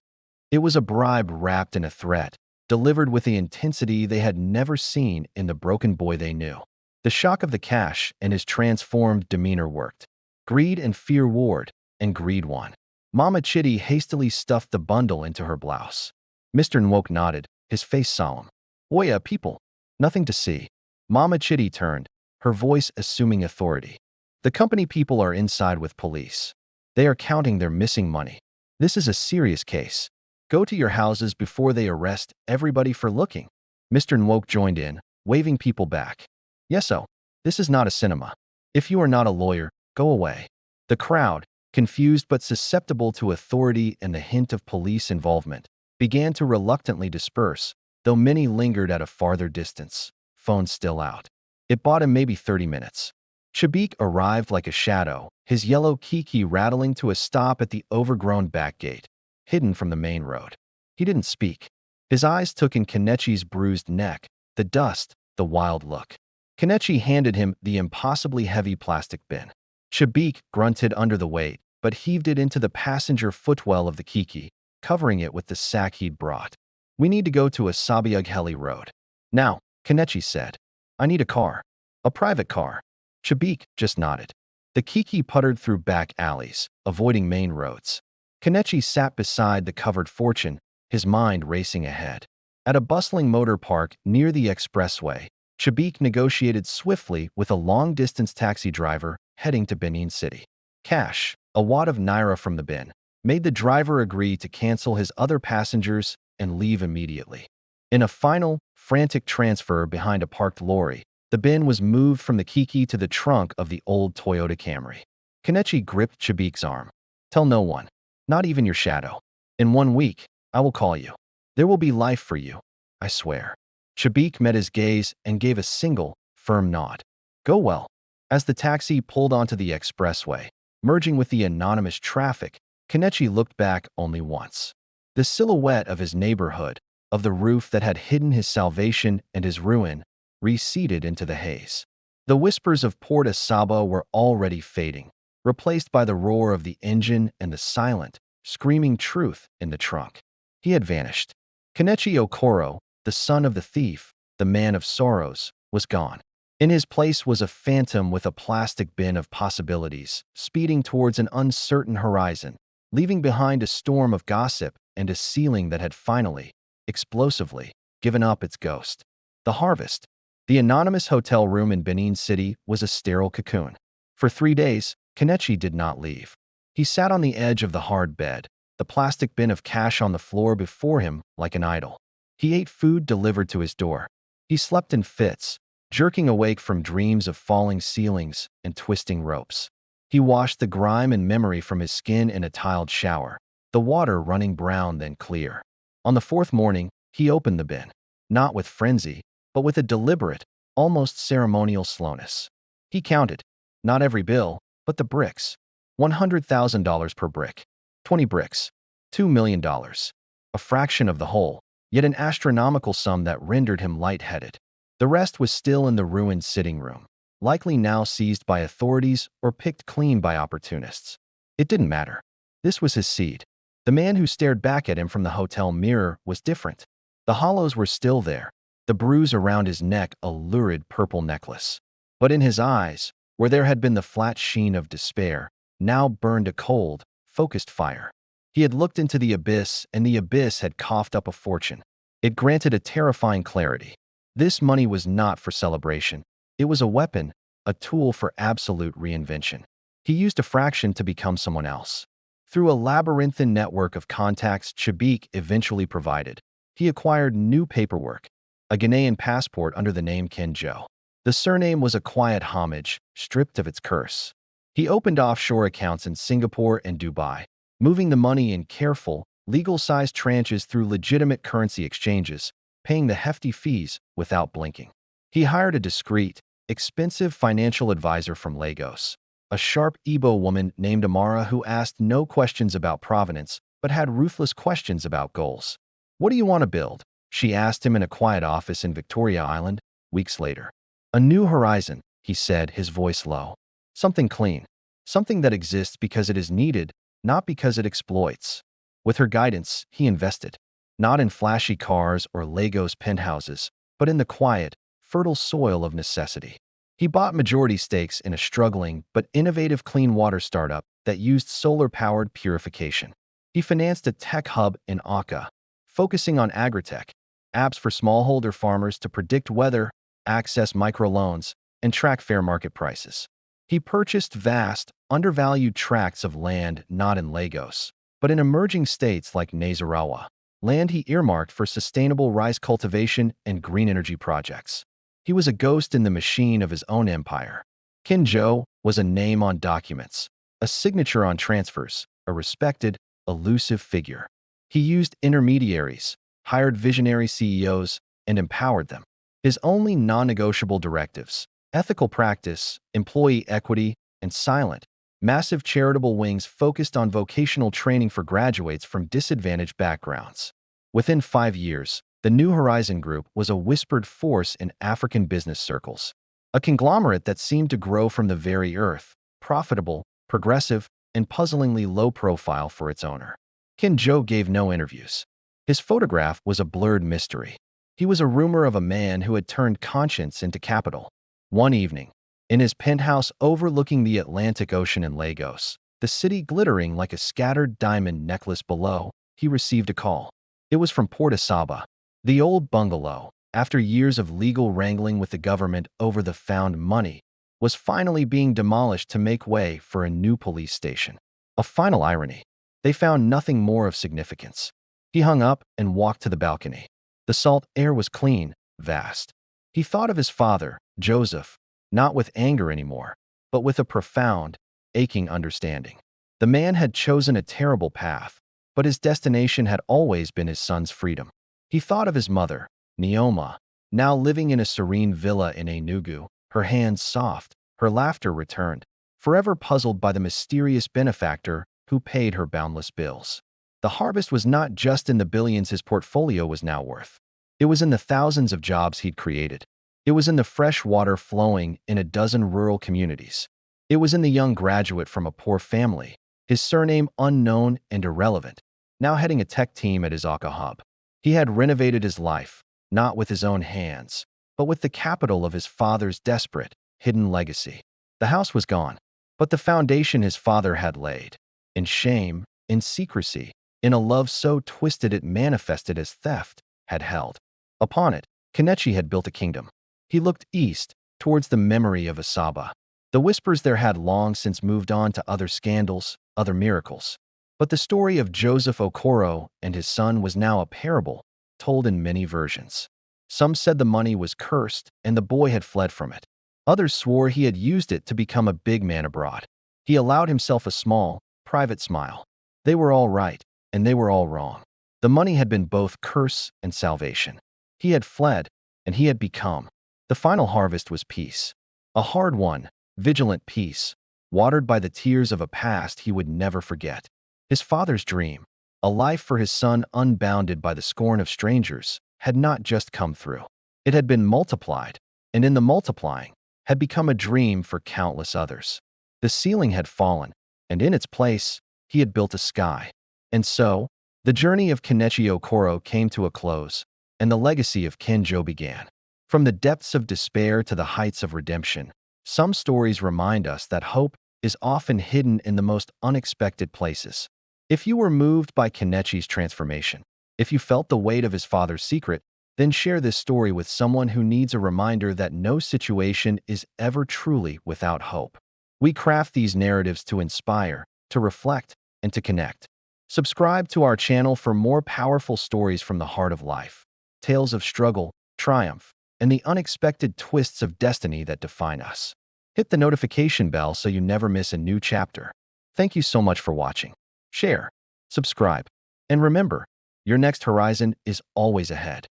It was a bribe wrapped in a threat, delivered with the intensity they had never seen in the broken boy they knew. The shock of the cash and his transformed demeanor worked. Greed and fear warred, and greed won. Mama Chitty hastily stuffed the bundle into her blouse. Mr. Nwoke nodded, his face solemn. Oya, people. Nothing to see. Mama Chitty turned, her voice assuming authority. The company people are inside with police. They are counting their missing money. This is a serious case. Go to your houses before they arrest everybody for looking. Mr. Nwoke joined in, waving people back. Yeso, this is not a cinema. If you are not a lawyer, go away. The crowd, confused but susceptible to authority and the hint of police involvement, began to reluctantly disperse, though many lingered at a farther distance, phones still out. It bought him maybe 30 minutes. Chabik arrived like a shadow, his yellow kiki rattling to a stop at the overgrown back gate, hidden from the main road. He didn't speak. His eyes took in Kenichi's bruised neck, the dust, the wild look. Kenichi handed him the impossibly heavy plastic bin. Chabik grunted under the weight, but heaved it into the passenger footwell of the kiki, covering it with the sack he'd brought. We need to go to a Sabiugheli road. Now, Kenichi said. I need a car. A private car. Chabik just nodded. The kiki puttered through back alleys, avoiding main roads. Kenichi sat beside the covered fortune, his mind racing ahead. At a bustling motor park near the expressway, Chabik negotiated swiftly with a long-distance taxi driver heading to Benin City. Cash, a wad of naira from the bin, made the driver agree to cancel his other passengers and leave immediately. In a final, frantic transfer behind a parked lorry, the bin was moved from the kiki to the trunk of the old Toyota Camry. Kenichi gripped Chabik's arm. Tell no one, not even your shadow. In 1 week, I will call you. There will be life for you, I swear. Chabik met his gaze and gave a single, firm nod. Go well. As the taxi pulled onto the expressway, merging with the anonymous traffic, Kenichi looked back only once. The silhouette of his neighborhood, of the roof that had hidden his salvation and his ruin, receded into the haze. The whispers of Port Asaba were already fading, replaced by the roar of the engine and the silent, screaming truth in the trunk. He had vanished. Kenichi Okoro, the son of the thief, the man of sorrows, was gone. In his place was a phantom with a plastic bin of possibilities, speeding towards an uncertain horizon, leaving behind a storm of gossip and a ceiling that had finally, explosively, given up its ghost. The harvest. The anonymous hotel room in Benin City was a sterile cocoon. For 3 days, Kenichi did not leave. He sat on the edge of the hard bed, the plastic bin of cash on the floor before him like an idol. He ate food delivered to his door. He slept in fits, jerking awake from dreams of falling ceilings and twisting ropes. He washed the grime and memory from his skin in a tiled shower, the water running brown then clear. On the 4th morning, he opened the bin, not with frenzy, but with a deliberate, almost ceremonial slowness. He counted, not every bill, but the bricks. $100,000 per brick. 20 bricks. $2 million. A fraction of the whole, yet an astronomical sum that rendered him lightheaded. The rest was still in the ruined sitting room, likely now seized by authorities or picked clean by opportunists. It didn't matter. This was his seed. The man who stared back at him from the hotel mirror was different. The hollows were still there, the bruise around his neck a lurid purple necklace. But in his eyes, where there had been the flat sheen of despair, now burned a cold, focused fire. He had looked into the abyss, and the abyss had coughed up a fortune. It granted a terrifying clarity. This money was not for celebration. It was a weapon, a tool for absolute reinvention. He used a fraction to become someone else. Through a labyrinthine network of contacts Chabik eventually provided, he acquired new paperwork, a Ghanaian passport under the name Kenjo. The surname was a quiet homage, stripped of its curse. He opened offshore accounts in Singapore and Dubai, moving the money in careful, legal-sized tranches through legitimate currency exchanges, paying the hefty fees without blinking. He hired a discreet, expensive financial advisor from Lagos, a sharp Igbo woman named Amara who asked no questions about provenance but had ruthless questions about goals. What do you want to build? She asked him in a quiet office in Victoria Island, weeks later. A new horizon, he said, his voice low. Something clean. Something that exists because it is needed, not because it exploits. With her guidance, he invested. Not in flashy cars or Lagos penthouses, but in the quiet, fertile soil of necessity. He bought majority stakes in a struggling but innovative clean water startup that used solar-powered purification. He financed a tech hub in Akka, focusing on agritech, apps for smallholder farmers to predict weather, access microloans, and track fair market prices. He purchased vast, undervalued tracts of land not in Lagos, but in emerging states like Nasarawa, land he earmarked for sustainable rice cultivation and green energy projects. He was a ghost in the machine of his own empire. Kenjo was a name on documents, a signature on transfers, a respected, elusive figure. He used intermediaries, hired visionary CEOs, and empowered them. His only non-negotiable directives: ethical practice, employee equity, and silent, massive charitable wings focused on vocational training for graduates from disadvantaged backgrounds. Within 5 years, the New Horizon Group was a whispered force in African business circles, a conglomerate that seemed to grow from the very earth, profitable, progressive, and puzzlingly low profile for its owner. Kenjo gave no interviews. His photograph was a blurred mystery. He was a rumor of a man who had turned conscience into capital. One evening, in his penthouse overlooking the Atlantic Ocean in Lagos, the city glittering like a scattered diamond necklace below, he received a call. It was from Port Asaba. The old bungalow, after years of legal wrangling with the government over the found money, was finally being demolished to make way for a new police station. A final irony. They found nothing more of significance. He hung up and walked to the balcony. The salt air was clean, vast. He thought of his father, Joseph, not with anger anymore, but with a profound, aching understanding. The man had chosen a terrible path, but his destination had always been his son's freedom. He thought of his mother, Neoma, now living in a serene villa in Enugu, her hands soft, her laughter returned, forever puzzled by the mysterious benefactor who paid her boundless bills. The harvest was not just in the billions his portfolio was now worth. It was in the thousands of jobs he'd created. It was in the fresh water flowing in a dozen rural communities. It was in the young graduate from a poor family, his surname unknown and irrelevant, now heading a tech team at his Aka hub. He had renovated his life, not with his own hands, but with the capital of his father's desperate, hidden legacy. The house was gone, but the foundation his father had laid, in shame, in secrecy, in a love so twisted it manifested as theft, had held. Upon it, Kenichi had built a kingdom. He looked east, towards the memory of Asaba. The whispers there had long since moved on to other scandals, other miracles. But the story of Joseph Okoro and his son was now a parable, told in many versions. Some said the money was cursed and the boy had fled from it. Others swore he had used it to become a big man abroad. He allowed himself a small, private smile. They were all right, and they were all wrong. The money had been both curse and salvation. He had fled, and he had become. The final harvest was peace. A hard one, vigilant peace, watered by the tears of a past he would never forget. His father's dream, a life for his son unbounded by the scorn of strangers, had not just come through. It had been multiplied, and in the multiplying, had become a dream for countless others. The ceiling had fallen, and in its place, he had built a sky. And so, the journey of Kenichi Okoro came to a close, and the legacy of Kenjo began. From the depths of despair to the heights of redemption, some stories remind us that hope is often hidden in the most unexpected places. If you were moved by Kenichi's transformation, if you felt the weight of his father's secret, then share this story with someone who needs a reminder that no situation is ever truly without hope. We craft these narratives to inspire, to reflect, and to connect. Subscribe to our channel for more powerful stories from the heart of life, tales of struggle, triumph, and the unexpected twists of destiny that define us. Hit the notification bell so you never miss a new chapter. Thank you so much for watching. Share, subscribe, and remember, your next horizon is always ahead.